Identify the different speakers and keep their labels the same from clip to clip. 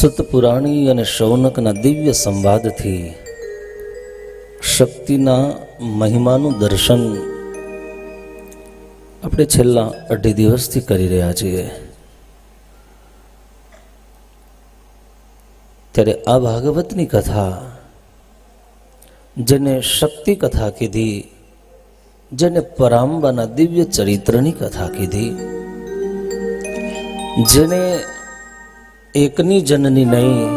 Speaker 1: સતપુરાણી અને શૌનકના દિવ્ય સંવાદથી શક્તિના મહિમાનું દર્શન આપણે છેલ્લા 2.5 દિવસથી કરી રહ્યા છીએ. ત્યારે આ ભાગવતની કથા, જેને શક્તિ કથા કીધી, જેને પરાંબાના દિવ્ય ચરિત્રની કથા કીધી, જેને એકની જનની નહીં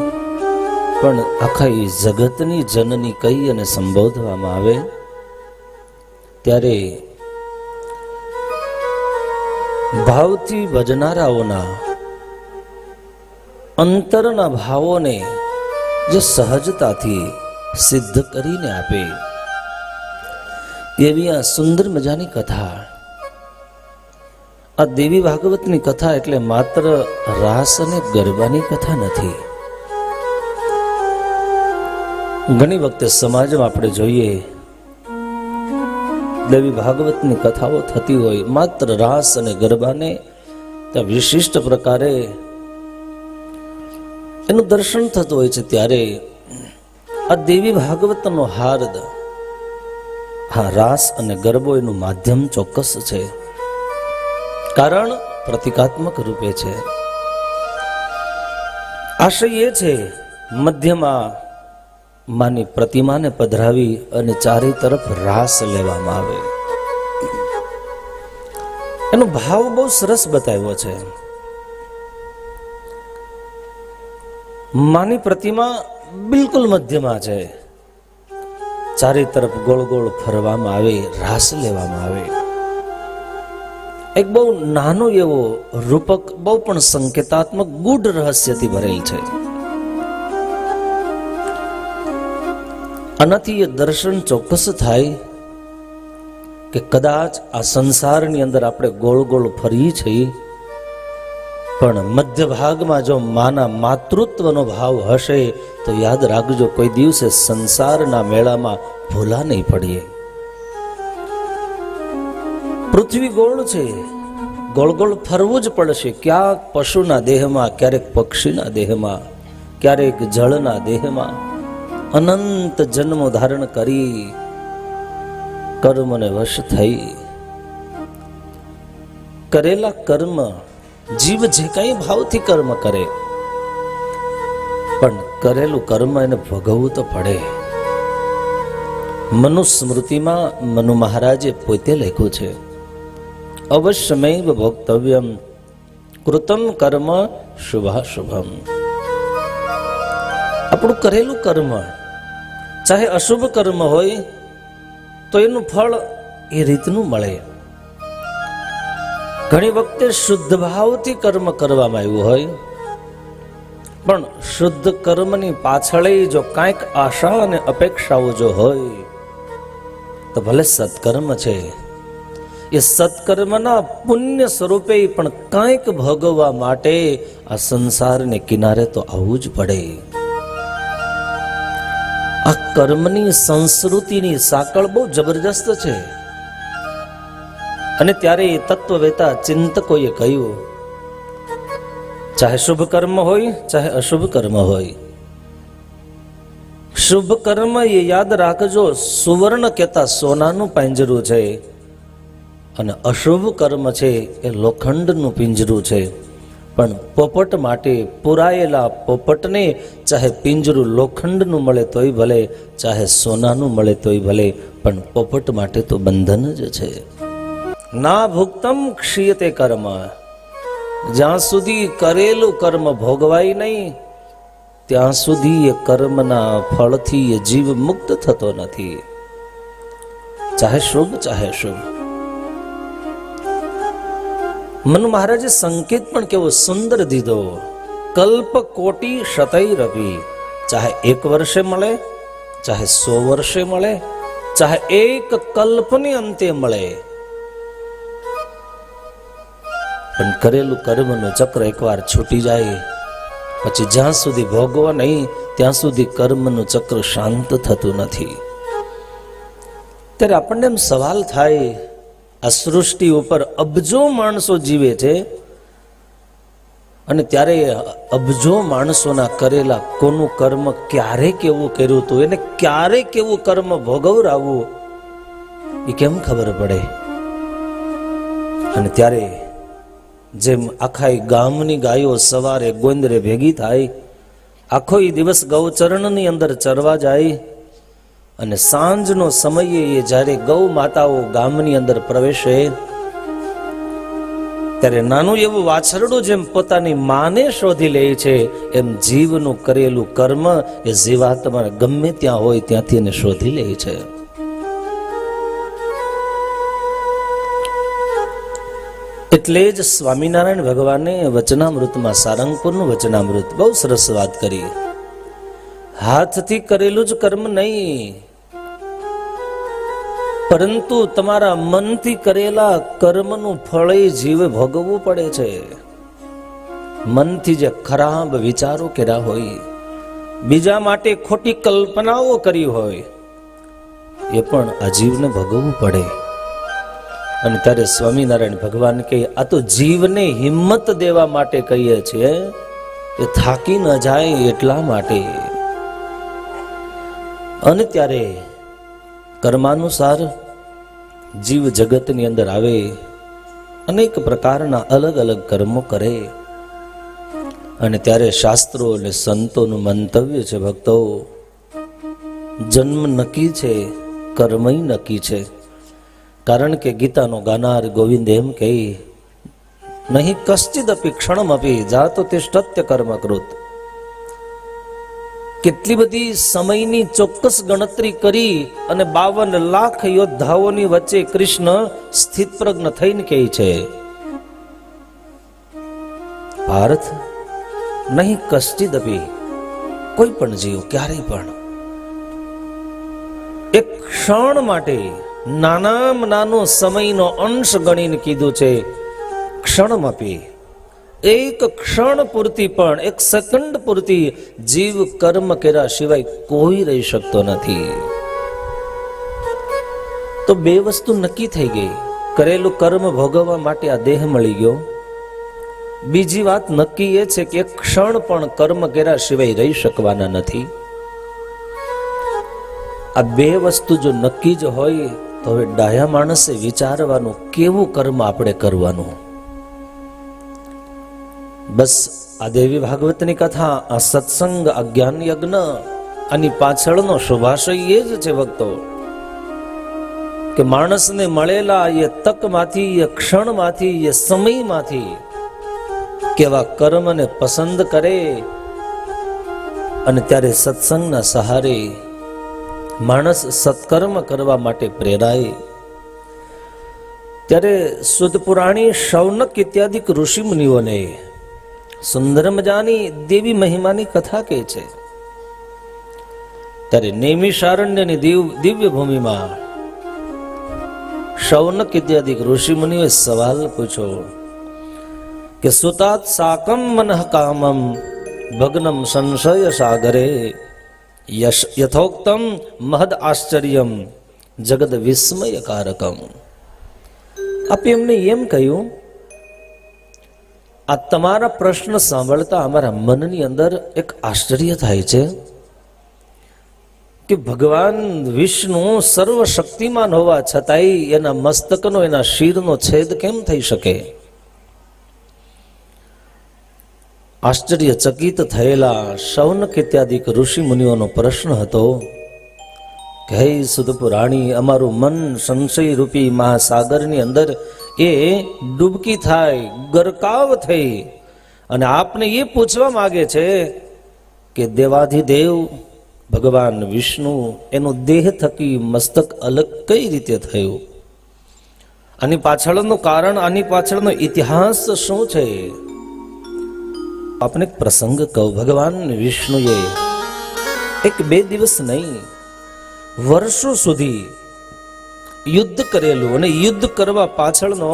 Speaker 1: પણ આખા જગતની જનની કહી અને સંબોધવામાં આવે, ત્યારે ભાવથી ભજનારાઓના અંતરના ભાવોને જે સહજતાથી સિદ્ધ કરીને આપે એવી આ સુંદર મજાની કથા. આ દેવી ભાગવતની કથા એટલે માત્ર રાસ અને ગરબાની કથા નથી. ઘણી વખતે સમાજમાં આપણે જોઈએ દેવી ભાગવતની કથાઓ થતી હોય, માત્ર રાસ અને ગરબાને ત્યાં વિશિષ્ટ પ્રકારે એનું દર્શન થતું હોય છે. ત્યારે આ દેવી ભાગવતનો હાર્દ, હા, રાસ અને ગરબો એનું માધ્યમ ચોક્કસ છે, કારણ પ્રતિકાત્મક રૂપે છે. આશય એ છે મધ્યમાં માની પ્રતિમાને પધરાવી અને ચારે તરફ રાસ લેવામાં આવે. એનો ભાવ બહુ સરસ બતાવ્યો છે. માની પ્રતિમા બિલકુલ મધ્યમાં છે, ચારે તરફ ગોળ ગોળ ફરવામાં આવે, રાસ લેવામાં આવે. એક બહુ નાનો એવો રૂપક, બહુ પણ સંકેતાત્મક ગૂઢ રહસ્યથી ભરેલ છે. આનાથી એ દર્શન ચોક્કસ થાય કે કદાચ આ સંસારની અંદર આપણે ગોળ ગોળ ફરીએ છીએ, પણ મધ્ય ભાગમાં જો માના માતૃત્વનો ભાવ હશે તો યાદ રાખજો, કોઈ દિવસે સંસારના મેળામાં ભૂલા નહીં પડીએ. પૃથ્વી ગોળ છે, ગોળ ગોળ ફરવું જ પડશે. ક્યાંક પશુના દેહમાં, ક્યારેક પક્ષીના દેહમાં, ક્યારેક જળના દેહમાં અનંત જન્મો ધારણ કરી કર્મને વશ થઈ કરેલા કર્મ, જીવ જે કઈ ભાવથી કર્મ કરે, પણ કરેલું કર્મ એને ભોગવવું તો પડે. મનુસ્મૃતિમાં મનુ મહારાજે પોતે લખ્યું છે, અવશ્યમેવ ભોક્તવ્યમ કૃતમ કર્મ શુભાશુભમ. આપણું કરેલું કર્મ, ચાહે અશુભ કર્મ હોય તો એનું ફળ એ રીતનું મળે. ઘણી વખતે શુદ્ધ ભાવથી કર્મ કરવામાં આવ્યું હોય, પણ શુદ્ધ કર્મની પાછળ જો કાંઈક આશા અને અપેક્ષાઓ જો હોય તો ભલે સત્કર્મ છે, એ સત્કર્મના પુણ્ય સ્વરૂપે પણ કાંઈક ભોગવવા માટે આ સંસારને કિનારે તો આવવું જ પડે. આ કર્મની સંસ્કૃતિની સાંકળ બહુ જબરજસ્ત છે. અને ત્યારે તત્વવેતા ચિંતકોએ કહ્યું, ચાહે શુભ કર્મ હોય ચાહે અશુભ કર્મ હોય, શુભ કર્મ એ યાદ રાખજો સુવર્ણ કહેતા સોનાનું પાંજરું છે, અને અશુભ કર્મ છે એ લોખંડનું પિંજરું છે. પણ પોપટ માટે પુરાયેલા પોપટને ચાહે પિંજરું લોખંડનું મળે તોય ભલે, ચાહે સોનાનું મળે તોય ભલે, પણ પોપટ માટે તો બંધન જ છે. ના ભુક્તમ ક્ષીયતે કર્મ, જ્યાં સુધી કરેલું કર્મ ભોગવાય નહીં ત્યાં સુધી એ કર્મના ફળથી એ જીવ મુક્ત થતો નથી, ચાહે શુભ ચાહે શુભ. મનુ મહારાજે સંકેત પણ કેવો સુંદર દીધો, કલ્પ કોટી શતૈરપી, ચાહે 1 વર્ષે મળે, ચાહે 100 વર્ષે મળે, ચાહે એક કલ્પની અંતે મળે, પણ કરેલું કર્મનું ચક્ર એકવાર છૂટી જાય પછી જ્યાં સુધી ભોગવા નહીં ત્યાં સુધી કર્મનું ચક્ર શાંત થતું નથી. ત્યારે આપણને એમ સવાલ થાય, આ સૃષ્ટિ ઉપર અબજો માણસો જીવે છે, અને ત્યારે અબજો માણસોના કરેલા કોનું કર્મ ક્યારે કેવું કર્યું હતું, એને ક્યારે કેવું કર્મ ભોગવરાવવું એ કેમ ખબર પડે? અને ત્યારે જેમ આખા ગામની ગાયો સવારે ગોંદરે ભેગી થાય, આખો દિવસ ગૌચરણની અંદર ચરવા જાય, અને સાંજનો સમયે એ જ્યારે ગૌ માતાઓ ગામની અંદર પ્રવેશે ત્યારે નાનું એવું વાછરડું જેમ પોતાની માને શોધી લે છે, એમ જીવનું કરેલું કર્મ એ જીવાત્મા ગમે ત્યાં હોય ત્યાંથી એને શોધી લે છે. એટલે જ સ્વામિનારાયણ ભગવાને વચનામૃતમાં, સારંગપુરનું વચનામૃત, બહુ સરસ વાત કરી. હાથથી કરેલું જ કર્મ નહીં, પરંતુ તમારા મનથી કરેલા કર્મનું ફળ જીવે ભોગવવું પડે છે. મનથી જે ખરાબ વિચારો કર્યા હોય, બીજા માટે ખોટી કલ્પનાઓ કરી હોય, એ પણ આ જીવને ભોગવવું પડે. અને ત્યારે સ્વામિનારાયણ ભગવાન કહે, આ તો જીવને હિંમત દેવા માટે કહીએ છીએ, એ થાકી ન જાય એટલા માટે. અને ત્યારે કર્માનુસાર જીવ જગતની અંદર આવે, અનેક પ્રકારના અલગ અલગ કર્મો કરે. અને ત્યારે શાસ્ત્રો અને સંતોનું મંતવ્ય છે, ભક્તો, જન્મ નક્કી છે, કર્મય નક્કી છે. કારણ કે ગીતાનો ગાનાર ગોવિંદ એમ કહે, નહીં કશ્ચિદપી ક્ષણમપી જાતો તિષ્ઠત્ય કર્મકૃત. કેટલી બધી સમયની ચોક્કસ ગણતરી કરી અને 52 લાખ યોદ્ધાઓની વચ્ચે કૃષ્ણ સ્થિત પ્રજ્ઞ થઈને કહે છે, ભારત, નહીં કશ્ચિદપી, કોઈ પણ જીવ ક્યારેય પણ એક ક્ષણ માટે નાનામાં નાનો સમયનો અંશ ગણીને કીધું છે, ક્ષણમપી, એક ક્ષણ પૂરતી પણ, એક સેકન્ડ પૂરતી જીવ કર્મ કર્યા સિવાય કોઈ રહી શકતો નથી. તો બે વસ્તુ નક્કી થઈ ગઈ. કરેલું કર્મ ભોગવવા માટે આ દેહ મળી ગયો. બીજી વાત નક્કી એ છે કે એક ક્ષણ પણ કર્મ કર્યા સિવાય રહી શકવાના નથી. આ બે વસ્તુ જો નક્કી જ હોય તો હવે ડાયા માણસે વિચારવાનું કેવું કર્મ આપણે કરવાનું. બસ આ દેવી ભાગવતની કથા, આ સત્સંગ, આ જ્ઞાન યજ્ઞ, આની પાછળનો શુભાશય એ જ છે ભક્તો, કે માણસને મળેલા એ તકમાંથી, એ ક્ષણમાંથી, એ સમયમાંથી કેવા કર્મને પસંદ કરે. અને ત્યારે સત્સંગના સહારે માણસ સત્કર્મ કરવા માટે પ્રેરાય. ત્યારે સુદ પુરાણી, શૌનક ઇત્યાદિ ઋષિ મુનિઓને સુંદર મજાની દેવી મહિમાની કથા કહે છે. ત્યારે નૈમિષારણ્યની દિવ્ય ભૂમિમાં શૌનક ઇત્યાદિ ઋષિ મુનિઓએ સવાલ પૂછ્યો કે સુતાત સાકમ મનઃ કામમ ભગ્નમ સંશય સાગરે યથોક્તમ મહદ આશ્ચર્યમ જગદ વિસ્મયકારકમ. આપે એમને એમ કહ્યું, આ તમારા પ્રશ્ન સાંભળતા અમારા મનની અંદર એક આશ્ચર્ય થાય છે કે ભગવાન વિષ્ણુ સર્વશક્તિમાન હોવા છતાંય એના મસ્તકનો, એના શિરનો છેદ કેમ થઈ શકે? આશ્ચર્યચકિત થયેલા શૌનક ઇત્યાદિક ઋષિ મુનિઓનો પ્રશ્ન હતો કે હે સુદ પુરાણી, અમારું મન સંશય રૂપી મહાસાગરની અંદર એ ડૂબકી થાય, ગરકાવ થઈ, અને આપને એ પૂછવા માંગે છે કે દેવાધિદેવ ભગવાન વિષ્ણુ, એનું દેહ થકી મસ્તક અલગ કઈ રીતે થયું? આની પાછળનું કારણ, આની પાછળનો ઇતિહાસ શું છે? આપને એક પ્રસંગ કહું. ભગવાન વિષ્ણુએ 1-2 દિવસ નહીં, વર્ષો સુધી યુદ્ધ કરેલું, અને યુદ્ધ કરવા પાછળનો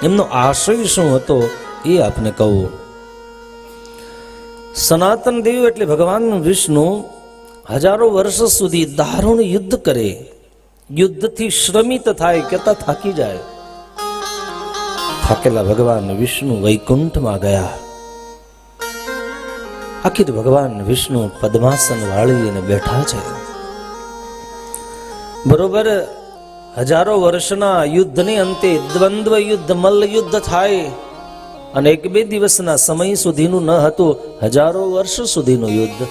Speaker 1: એમનો આશય શું હતો એ આપને કહું. સનાતન દેવ એટલે ભગવાન વિષ્ણુ હજારો વર્ષ સુધી દારૂણ યુદ્ધ કરે, યુદ્ધથી શ્રમિત થાય, કેતા થાકી જાય. થાકેલા ભગવાન વિષ્ણુ વૈકુંઠમાં ગયા. આખીર ભગવાન વિષ્ણુ પદ્માસન વાળીને બેઠા છે. બરોબર હજારો વર્ષના યુદ્ધને અંતે દ્વંદ્વ યુદ્ધ, મલ્લ યુદ્ધ થાય અને 1-2 દિવસના સમય સુધીનું ન હતું, હજારો વર્ષ સુધીનું યુદ્ધ.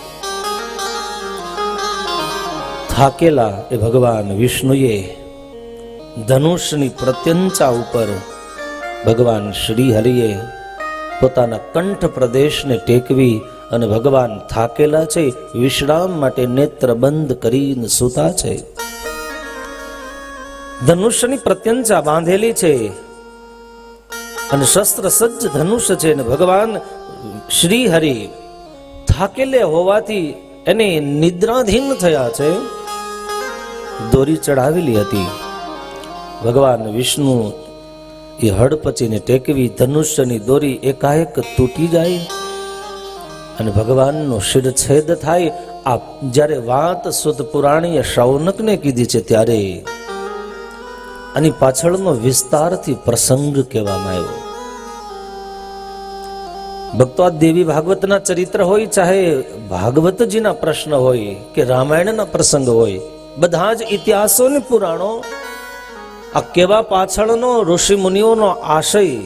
Speaker 1: થાકેલા એ ભગવાન વિષ્ણુએ ધનુષની પ્રત્યંચા ઉપર ભગવાન શ્રી હરિએ પોતાના કંઠ પ્રદેશને ટેકવી અને ભગવાન થાકેલા છે, વિશ્રામ માટે નેત્ર બંધ કરીને સૂતા છે. ધનુષની પ્રત્યંચા બાંધેલી છે અને શસ્ત્ર સજ્જ ધનુષ છે અને ભગવાન શ્રી હરિ થાકેલે હોવાથી એને નિદ્રાધીન થયા છે. દોરી ચડાવેલી હતી. ભગવાન વિષ્ણુ એ હડપચીને ટેકવી, ધનુષ્યની દોરી એકાએક તૂટી જાય અને ભગવાનનો શિરછેદ થાય. આ જ્યારે વાત સુત પુરાણીએ શૌનકને કીધી છે ત્યારે આની પાછળનો વિસ્તારથી પ્રસંગ કહેવામાં આવ્યો. ભક્તો, આ દેવી ભાગવતના ચરિત્ર હોય, ચાહે ભાગવતજીના પ્રશ્ન હોય કે રામાયણના પ્રસંગ હોય, બધા જ ઇતિહાસો ને પુરાણો આ કેવા પાછળનો ઋષિ મુનિઓનો આશય,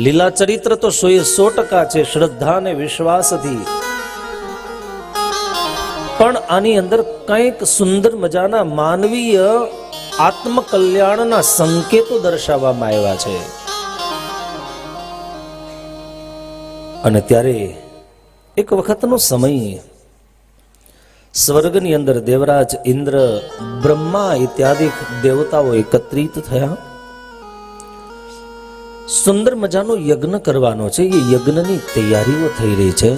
Speaker 1: લીલા ચરિત્ર તો 100% છે શ્રદ્ધા અને વિશ્વાસથી, પણ આની અંદર કંઈક સુંદર મજાના માનવીય આત્મકલ્યાણના સંકેતો દર્શાવવામાં આવ્યા છે. અને ત્યારે એક વખતનો સમય સ્વર્ગની અંદર દેવરાજ ઇન્દ્ર, બ્રહ્મા ઇત્યાદિ દેવતાઓ એકત્રિત થયા. સુંદર મજાનો યજ્ઞ કરવાનો છે. એ યજ્ઞની તૈયારીઓ થઈ રહી છે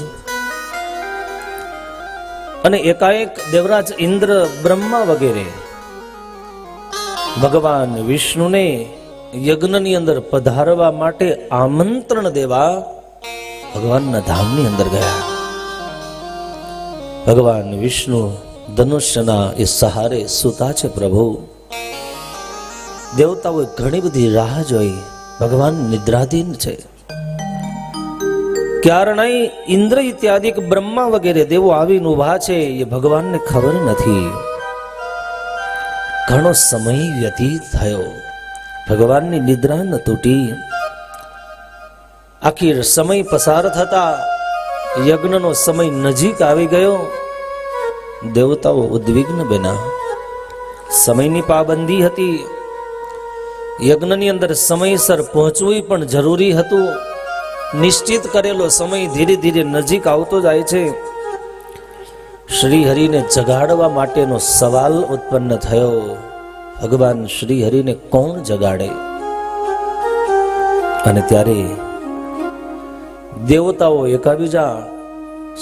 Speaker 1: અને એકાએક દેવરાજ ઇન્દ્ર, બ્રહ્મા વગેરે ભગવાન વિષ્ણુને યજ્ઞની અંદર પધારવા માટે આમંત્રણ દેવા ભગવાનના ધામની અંદર ગયા. ભગવાન વિષ્ણુ ધનુષ્યના એ સહારે સૂતા છે. પ્રભુ દેવતાઓએ ઘણી બધી રાહ જોઈ. ભગવાન નિદ્રાધીન છે. ક્યારણાય ઇન્દ્ર ઇત્યાદિ બ્રહ્મા વગેરે દેવો આવીને ઉભા છે એ ભગવાનને ખબર નથી. ઘણો સમય વ્યતીત થયો. ભગવાનની નિદ્રા ન તૂટી. આખીર સમય પસાર થતા યજ્ઞનો સમય નજીક આવી ગયો. દેવતાઓ ઉદ્વિગ્ન બન્યા. સમયની પાબંદી હતી. યજ્ઞની અંદર સમયસર પહોંચવું પણ જરૂરી હતું. નિશ્ચિત કરેલો સમય ધીરે ધીરે નજીક આવતો જાય છે. શ્રી હરિને જગાડવા માટેનો સવાલ ઉત્પન્ન થયો. ભગવાન શ્રી હરિને કોણ જગાડે? અને ત્યારે દેવતાઓ એકાબીજા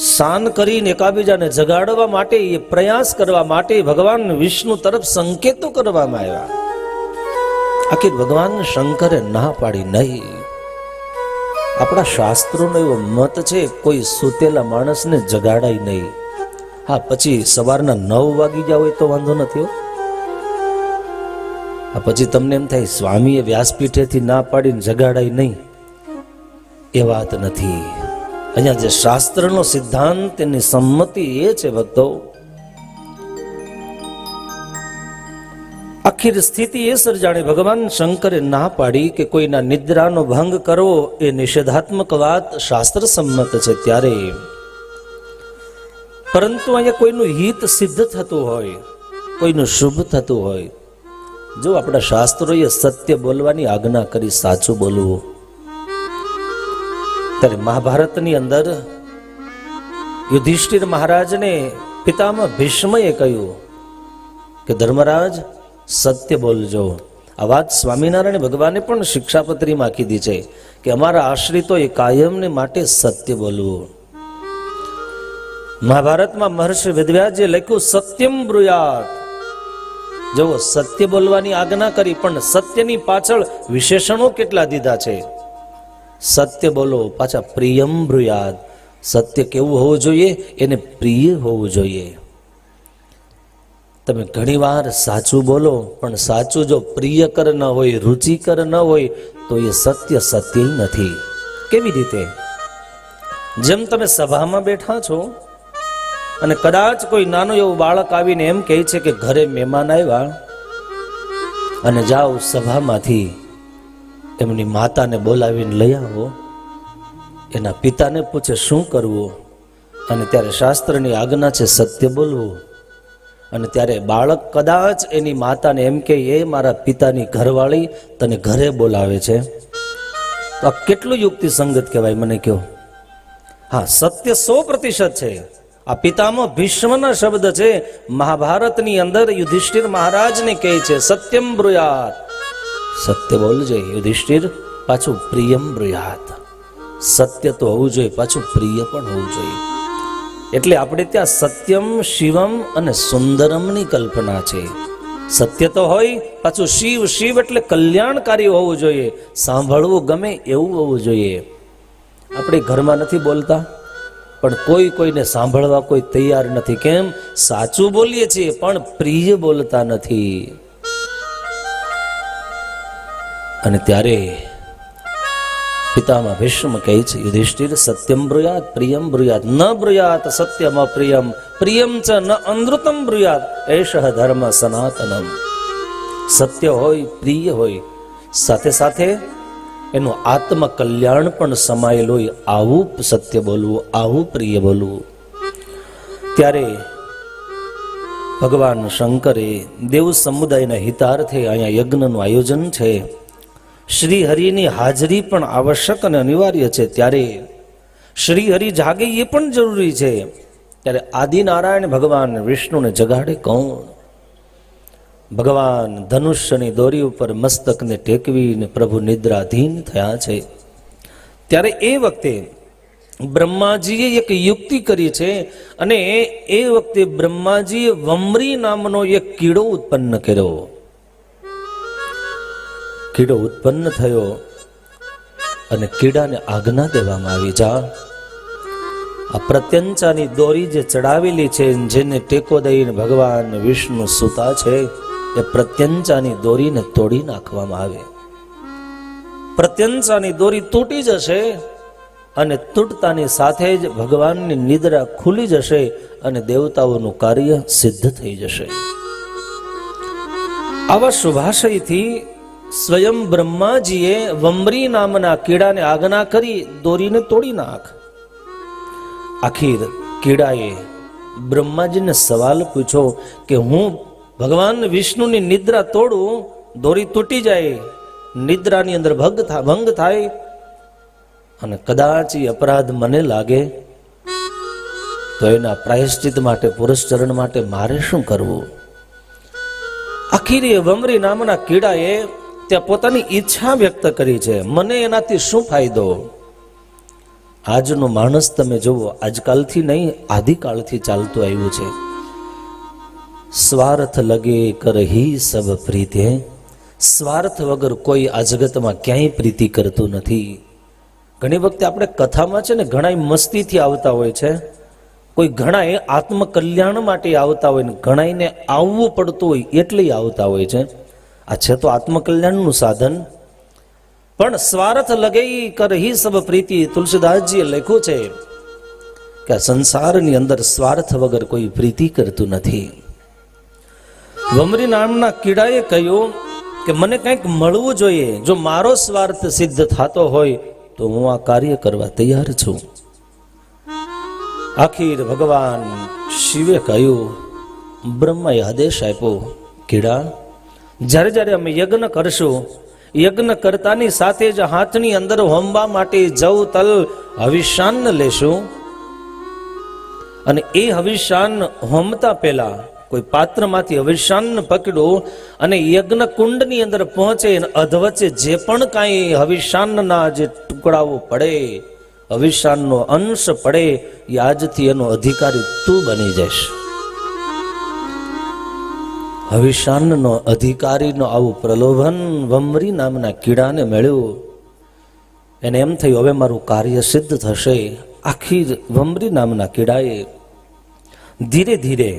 Speaker 1: શાન કરીને એકાબીજાને જગાડવા માટે, એ પ્રયાસ કરવા માટે ભગવાન વિષ્ણુ તરફ સંકેતો કરવામાં આવ્યા. આખી ભગવાન શંકરે ના પાડી નહીં. આપણા શાસ્ત્રોનો એવો મત છે, કોઈ સૂતેલા માણસને જગાડાય નહીં. હા, પછી સવારના 9 વાગી ગયા હોય તો વાંધો નથી. પછી તમને એમ થાય સ્વામીએ વ્યાસપીઠેથી ના પાડીને જગાડાય નહીં, એ વાત નથી. અહીંયા જે શાસ્ત્રનો સિદ્ધાંત, એની સંમતિ એ છે ભક્તો, આખી સ્થિતિ એ સર્જાણી. ભગવાન શંકરે ના પાડી કે કોઈના નિદ્રાનો ભંગ કરવો એ નિષેધાત્મક વાત શાસ્ત્ર સંમત છે. ત્યારે પરંતુ અહીંયા કોઈનું હિત સિદ્ધ થતું હોય, કોઈનું શુભ થતું હોય, જો આપણા શાસ્ત્રોએ સત્ય બોલવાની આજ્ઞા કરી, સાચું બોલવું. ત્યારે મહાભારતની અંદર યુધિષ્ઠિર મહારાજને પિતામહ ભીષ્મએ કહ્યું કે ધર્મરાજ, સત્ય બોલજો. આ વાત સ્વામિનારાયણ ભગવાને પણ શિક્ષાપત્રીમાં કીધી છે કે અમારા આશ્રિતોએ કાયમને માટે સત્ય બોલવું. મહાભારતમાં મહર્ષિ વેદવ્યાસજીએ લખ્યું સત્યમ બ્રુયાત. જો સત્ય બોલવાની આજ્ઞા કરી, પણ સત્યની પાછળ વિશેષણો કેટલા દીધા છે. સત્ય બોલો, પાછા પ્રિયમ બ્રુયાત. સત્ય કેવું હોવું જોઈએ? એને પ્રિય હોવું જોઈએ. તમે ઘણીવાર સાચું બોલો, પણ સાચું જો પ્રિયકર ન હોય, રુચિકર ન હોય, તો એ સત્ય સત્ય નથી. કેવી રીતે? જેમ તમે સભામાં બેઠા છો અને કદાચ કોઈ નાનું એવું બાળક આવીને એમ કહે છે કે ઘરે મહેમાન આવ્યા, અને જાઓ સભામાંથી એમની માતાને બોલાવીને લઈ આવો, એના પિતાને પૂછે શું કરવું, અને ત્યારે શાસ્ત્રની આજ્ઞા છે સત્ય બોલવું, અને ત્યારે બાળક કદાચ એની માતાને એમ કે એ મારા પિતાની ઘરવાળી તને ઘરે બોલાવે છે, તો આ કેટલું યુક્તિ સંગત કહેવાય મને કહો? હા, સત્ય 100% છે. આ પિતામહ ભીષ્મના શબ્દ છે. મહાભારતની અંદર યુધિષ્ઠિર મહારાજને કહે છે સત્યમ બ્રુયાત, સત્ય બોલજે યુધિષ્ઠિર, પાછું પ્રિયમ બ્રુયાત, સત્ય તો હોવું જોઈએ, પાછું પ્રિય પણ હોવું જોઈએ. એટલે આપણે ત્યાં સત્યમ શિવમ અને સુંદરમની કલ્પના છે. સત્ય તો હોય, પાછું શિવ, શિવ એટલે કલ્યાણકારી હોવું જોઈએ, સાંભળવું ગમે એવું હોવું જોઈએ. આપણે ઘરમાં નથી બોલતા, પણ કોઈને સાંભળવા કોઈ તૈયાર નથી. કેમ? સાચું બોલીએ છીએ પણ પ્રિય બોલતા નથી. અને ત્યારે પિતામાં ભીષ્મ કહે છે યુધિષ્ઠિર સત્યમ બ્રુયાત પ્રિયમ બ્રુયાત, ન બ્રુયાત સત્યમ અપ્રિયમ, પ્રિયમ ચ ન અનૃતમ બ્રુયાત, એષઃ ધર્મ સનાતનમ. સત્ય હોય, પ્રિય હોય, સાથે સાથે એનું આત્મ કલ્યાણ પણ સમાયેલ હોય, આવું સત્ય બોલવું, આવું પ્રિય બોલવું. ત્યારે ભગવાન શંકરે દેવ સમુદાયના હિતાર્થે અહીંયા યજ્ઞનું આયોજન છે. શ્રી હરિની હાજરી પણ આવશ્યક અને અનિવાર્ય છે. ત્યારે શ્રી હરિ જાગે એ પણ જરૂરી છે. ત્યારે આદિનારાયણ ભગવાન વિષ્ણુને જગાડે કોણ? ભગવાન ધનુષ્યની દોરી ઉપર મસ્તકને ટેકવીને પ્રભુ નિદ્રાધીન થયા છે. ત્યારે એ વખતે બ્રહ્માજીએ એક યુક્તિ કરી છે, અને એ વખતે બ્રહ્માજીએ વમરી નામનો એક કીડો ઉત્પન્ન કર્યો. કીડો ઉત્પન્ન થયો અને કીડાને આજ્ઞા દેવામાં આવી, જા આ પ્રત્યંચાની દોરી જે ચડાવેલી છે, જેને ટેકો દઈને ભગવાન વિષ્ણુ સૂતા છે, એ પ્રત્યંચાની દોરીને તોડી નાખવામાં આવે. પ્રત્યંચાની દોરી તૂટી જશે અને તૂટતાની સાથે જ ભગવાનની નિદ્રા ખુલી જશે અને દેવતાઓનું કાર્ય સિદ્ધ થઈ જશે. આવા શુભાશયથી સ્વયં બ્રહ્માજીએ વમરી નામના કીડાને આજ્ઞા કરી દોરીને તોડી નાખ. આખીર કીડાએ બ્રહ્માજીને સવાલ પૂછ્યો કે હું ભગવાન વિષ્ણુની નિદ્રા તોડું, દોરી તૂટી જાય, નિદ્રાની અંદર ભંગ થાય, અને કદાચ એ અપરાધ મને લાગે તો એના પ્રાયશ્ચિત માટે, પુરસ્ચરણ માટે મારે શું કરવું? આખીર એ વમરી નામના કીડાએ ત્યાં પોતાની ઈચ્છા વ્યક્ત કરી છે, મને એનાથી શું ફાયદો? આજનો માણસ તમે જુઓ, આજકાલથી નહીં, આદિકાળથી ચાલતું આવ્યું છે. સ્વાર્થ લગે કરહી સબ પ્રીતે, સ્વાર્થ વગર કોઈ આ જગતમાં ક્યાંય પ્રીતિ કરતું નથી. ઘણી વખતે આપણે કથામાં છે ને ઘણા મસ્તીથી આવતા હોય છે, કોઈ ઘણા આત્મકલ્યાણ માટે આવતા હોય ને ઘણાને આવવું પડતું હોય એટલે આવતા હોય છે. આ છે તો આત્મકલ્યાણનું સાધન, પણ સ્વાર્થ લગઈ કરહી સબ પ્રીતિ. તુલસીદાસજીએ લખ્યું છે કે આ સંસારની અંદર સ્વાર્થ વગર કોઈ પ્રીતિ કરતું નથી. વમરી નામના કીડાએ કહ્યું કે મને કંઈક મળવું જોઈએ, જો મારો સ્વાર્થ સિદ્ધ થતો હોય તો હું આ કાર્ય કરવા તૈયાર છું. આખીર ભગવાન શિવે કહ્યું, બ્રહ્માએ આદેશ આપ્યો, કીડા જ્યારે જ્યારે અમે યજ્ઞ કરશું, યજ્ઞ કરતાની સાથે જ હાથની અંદર હોમવા માટે જવ તલ હવિષ્યાન્ન લેશું, અને એ હવિષ્યાન્ન હોમતા પહેલા કોઈ પાત્રમાંથી હવિષ્યાન્ન પકડ્યું અને યજ્ઞ કુંડની અંદર પહોંચે, અધવચ્ચે જે પણ કાંઈ હવિષ્યાન્નના જે ટુકડાઓ પડે, હવિષ્યાન્નનો અંશ પડે, એ આજથી એનો અધિકારી તું બની જઈશ. હવિષ્યાન્નનો અધિકારીનો આવું પ્રલોભન વમરી નામના કીડાને મળ્યું. એને એમ થયું હવે મારું કાર્ય સિદ્ધ થશે. આખી વમરી નામના કીડાએ ધીરે ધીરે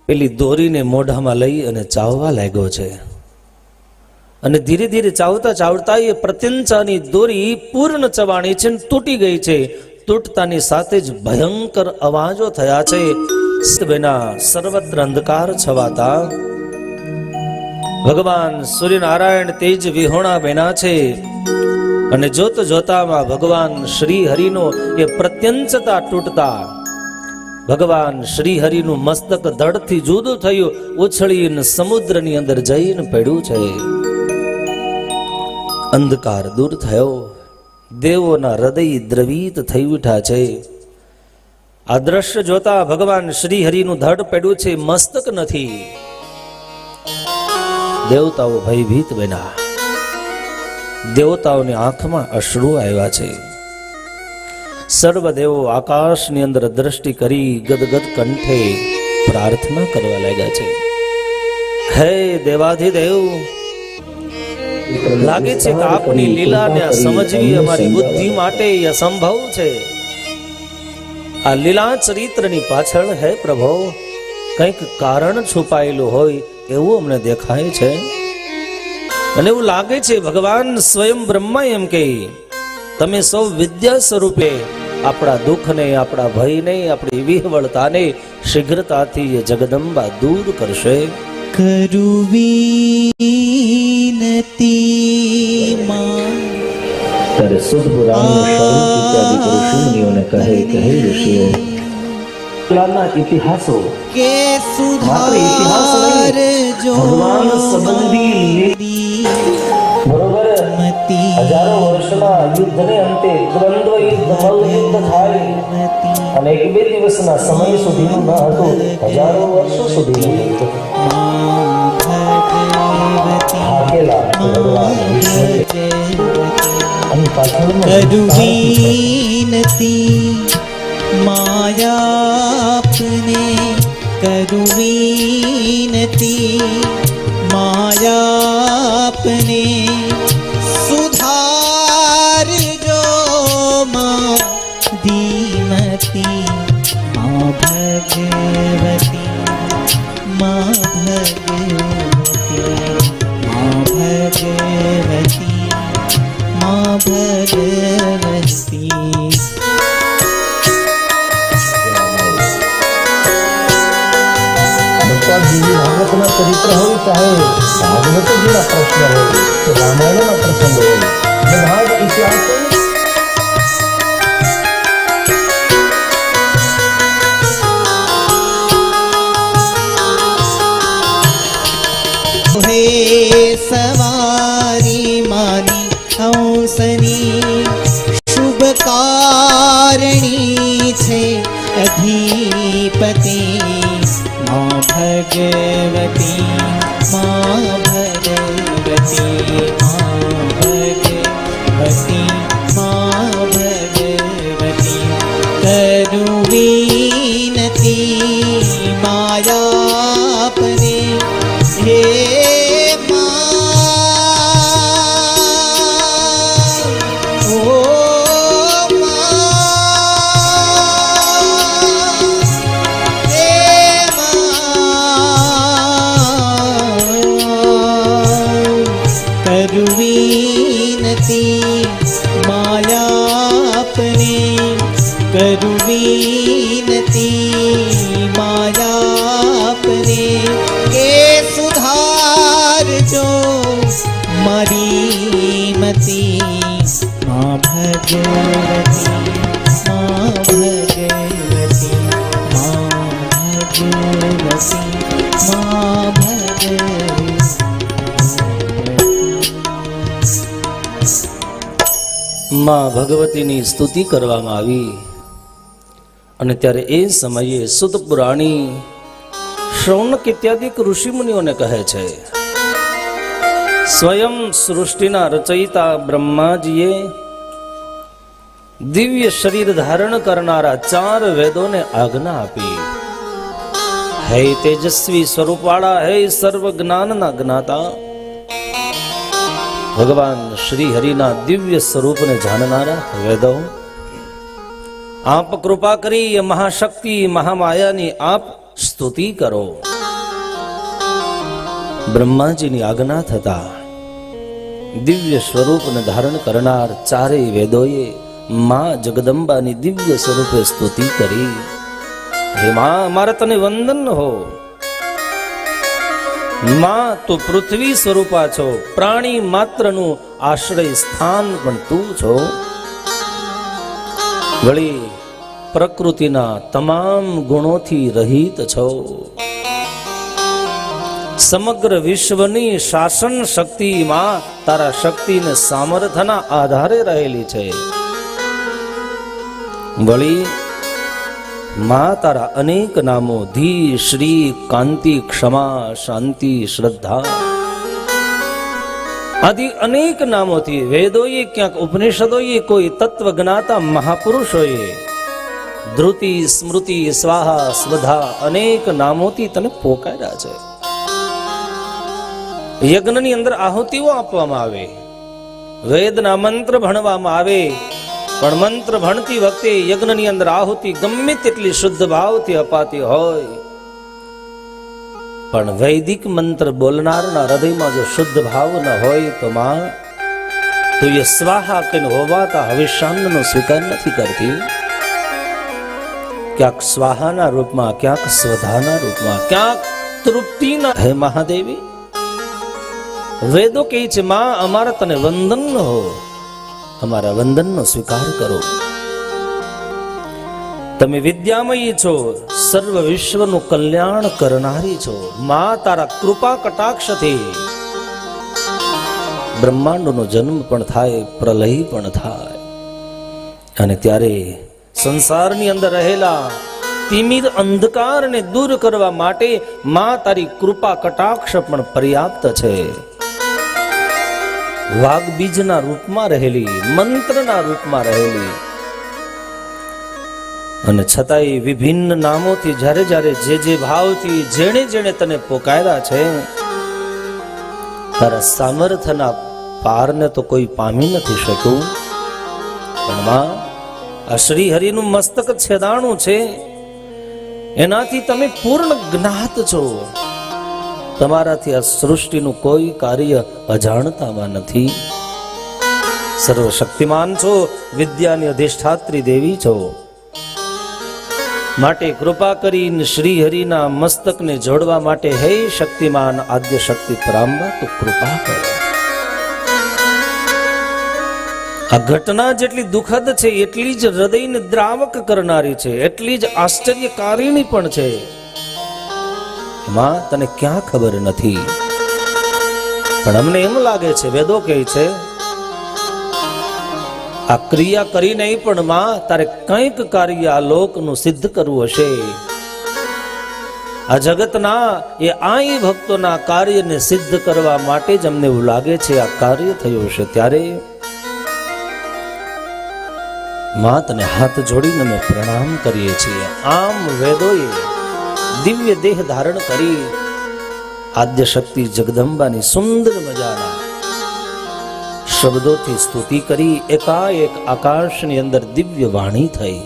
Speaker 1: પેલી દોરીને મોઢામાં લઈ અને ચાવવા લાગ્યો છે, અને ધીરે ધીરે ચાવતા ચાવતા એ પ્રત્યંચાની દોરી પૂર્ણ ચવાણી છે, તૂટી ગઈ છે. તૂટતાની સાથે જ ભયંકર અવાજો થયા છે. બેના સર્વત્ર અંધકાર છવાતા ભગવાન સૂર્યનારાયણ તેજ વિહોણા બેના છે. અને જોત જોતામાં ભગવાન શ્રી હરિનો એ પ્રત્યંચતા તૂટતા ભગવાન શ્રી હરિનું મસ્તક ધડથી જુદું થયું, ઉછળીને સમુદ્રની અંદર જઈને પડ્યું છે. અંધકાર દૂર થયો, દેવોના હૃદય દ્રવિત થઈ ઉઠ્યા છે. આ દ્રશ્ય જોતા ભગવાન શ્રી હરિનું ધડ પડ્યું છે, મસ્તક નથી. દેવતાઓ ભયભીત બન્યા, દેવતાઓની આંખમાં અશ્રુ આવ્યા છે. સર્વદેવો આકાશની અંદર દ્રષ્ટિ કરી ગદગદ કંઠે પ્રાર્થના કરવા લાગ્યા છે. હે દેવાધિદેવ, લાગે છે કે આપની લીલાને સમજવી અમારી બુદ્ધિ માટે અસંભવ છે. આ લીલા ચરિત્રની પાછળ હે પ્રભુ કંઈક કારણ છુપાયેલું હોય એવું અમને દેખાય છે. અને એવું લાગે છે ભગવાન સ્વયં બ્રહ્મા એમ કે તમે સૌ વિદ્યા સ્વરૂપે આપણા દુઃખને, આપણા ભયને, આપણી વિહવળતાને શીઘ્રતાથી એ જગદંબા દૂર કરશે. ત્યારે સુધ પુરાણ ઇત્યાદિ ઋષિમુનિઓને કહે ઋષિઓ ઇતિહાસો કે સુધાર જો ભગવાન સંબંધી બરોબર હજારો વર્ષના યુદ્ધને અંતે દ્વંદ્વ યુદ્ધ, મલ્લ યુદ્ધ થાય અને એક બે દિવસના સમય સુધીનું ન હતું, હજારો વર્ષો સુધીનું યુદ્ધ.
Speaker 2: કરુવીનતી માયાપને, કરુવીનતી માયાપને સુધારજો મા ધીમતી. મા ભગવતી, મા ભગવતી, મા ભગવતી, મા ભગવતી.
Speaker 1: ભાગવતના ચરિત્ર હોય, ચાહે ભાગવતજીના પ્રશ્ન હોય કે રામાયણના પ્રસંગ હોય, બધા જ ઇતિહાસ
Speaker 2: હે સવારી માની હંસની શુભકારણી છે અધિપતિ. મા ભગવતી, મા ભગવતી, મા ભગવતી, મા ભગવતી. કરુવીનતી માયાપને હે કરુવીનતી માયાપને, કરુવીનતી માયાપને કે સુધારજો મારી મતી. મા ભગવતી, મા ભગવતી, મા ભગવતી, મા ભગવતી.
Speaker 1: માં ભગવતીની સ્તુતિ કરવામાં આવી અને ત્યારે એ સમયે સુત પુરાણી શૌનક ઇત્યાદિ ઋષિમુનિઓને કહે છે, સ્વયં સૃષ્ટિના રચયિતા બ્રહ્માજીએ દિવ્ય શરીર ધારણ કરનારા 4 વેદોને આજ્ઞા આપી. હે તેજસ્વી સ્વરૂપવાળા, હે સર્વ જ્ઞાનના જ્ઞાતા, ભગવાન શ્રી હરિના દિવ્ય સ્વરૂપને જાણનારા વેદો, આપ કૃપા કરી એ મહાશક્તિ મહામાયાની આપ સ્તુતિ કરો. બ્રહ્માજીની આજ્ઞા થતા દિવ્ય સ્વરૂપને ધારણ કરનાર 4 વેદોએ માં જગદંબાની દિવ્ય સ્વરૂપે સ્તુતિ કરી. હે માં, અમારે તને વંદન હો. માં, તું પૃથ્વી સ્વરૂપા છો, પ્રાણી માત્રનું આશ્રય સ્થાન પણ તું છો. વળી પ્રકૃતિના તમામ ગુણોથી રહિત છો. સમગ્ર વિશ્વની શાસન શક્તિમાં તારા શક્તિને સામર્થ્યના આધારે રહેલી છે. વળી માં, તારા અનેક નામો ધી, શ્રી, કાંતિ, ક્ષમા, શાંતિ, શ્રદ્ધા આદિ અનેક નામોથી વેદોએ, ક્યાંક ઉપનિષદોએ, કોઈ તત્વ જ્ઞાતા મહાપુરુષોએ ધૃતિ, સ્મૃતિ, સ્વાહા, સ્વધા અનેક નામોથી તને પોકાર્યા છે. યજ્ઞની અંદર આહુતિઓ આપવામાં આવે, વેદના મંત્ર ભણવામાં આવે, પણ મંત્ર ભણતી વખતે યજ્ઞની અંદર આહુતિ ગમે તેટલી શુદ્ધ ભાવથી અપાતી હોય, પણ વૈદિક મંત્ર બોલનારના હૃદયમાં જો શુદ્ધ ભાવ ન હોય તો માં, તો એ સ્વાહા કે હોવાતા હવિષ્યાન્નનો સ્વીકાર નથી કરતી. ક્યાંક સ્વાહાના રૂપમાં, ક્યાંક સ્વધાના રૂપમાં, ક્યાંક તૃપ્તિના. હે મહાદેવી, વેદો કહે છે માં, અમારા તને વંદન હો, અમારા વંદનનો સ્વીકાર કરો. તમે વિદ્યામયી છો, સર્વ વિશ્વનું કલ્યાણ કરનારી છો. માં, તારા કૃપા કટાક્ષથી બ્રહ્માંડનો જન્મ પણ થાય, પ્રલય પણ થાય, અને ત્યારે સંસારની અંદર રહેલા તિમિર અંધકારને દૂર કરવા માટે માં, તારી કૃપા કટાક્ષ પણ પર્યાપ્ત છે. વાઘ બીજના રૂપમાં રહેલી, મંત્રના રૂપમાં રહેલી, અને છતાંય વિભિન્ન નામોથી જ્યારે જ્યારે જે ભાવથી જેણે જેણે તને પોકાર્યા છે, તારા સામર્થ્યના પારને તો કોઈ પામી નથી શક્યું. પણ માં, આ શ્રી હરિનું મસ્તક છેદાણું છે, એનાથી તમે પૂર્ણ જ્ઞાત છો. તમારાથી આ સૃષ્ટિનું કોઈ કાર્ય અજાણતામાં નથી. સર્વશક્તિમાન છો, વિદ્યાની અધિષ્ઠાત્રી દેવી છો. માટે કૃપા કરીને શ્રી હરિના મસ્તકને જોડવા માટે હે શક્તિમાન આદ્ય શક્તિ પરાંબા, તું કૃપા કર. આ ઘટના જેટલી દુઃખદ છે એટલી જ હૃદયને દ્રાવક કરનારી છે, એટલી જ આશ્ચર્યકારીણી પણ છે. માં, તને ક્યાં ખબર નથી? પણ અમને એમ લાગે છે, વેદો કહે છે આ ક્રિયા કરી નહીં, પણ માં, તારે કંઈક કાર્ય આ લોકનું સિદ્ધ કરવું હશે. આ જગતના એ આઈ ભક્તોના કાર્યને સિદ્ધ કરવા માટે જ અમને એવું લાગે છે આ કાર્ય થયું હશે. ત્યારે માં, તને હાથ જોડીને અમે પ્રણામ કરીએ છીએ. આમ વેદોએ દિવ્ય દેહ ધારણ કરી આદ્ય શક્તિ જગદંબાની સુંદર મજાના શબ્દોથી સ્તુતિ કરી. એકાએક આકાશની અંદર દિવ્ય વાણી થઈ.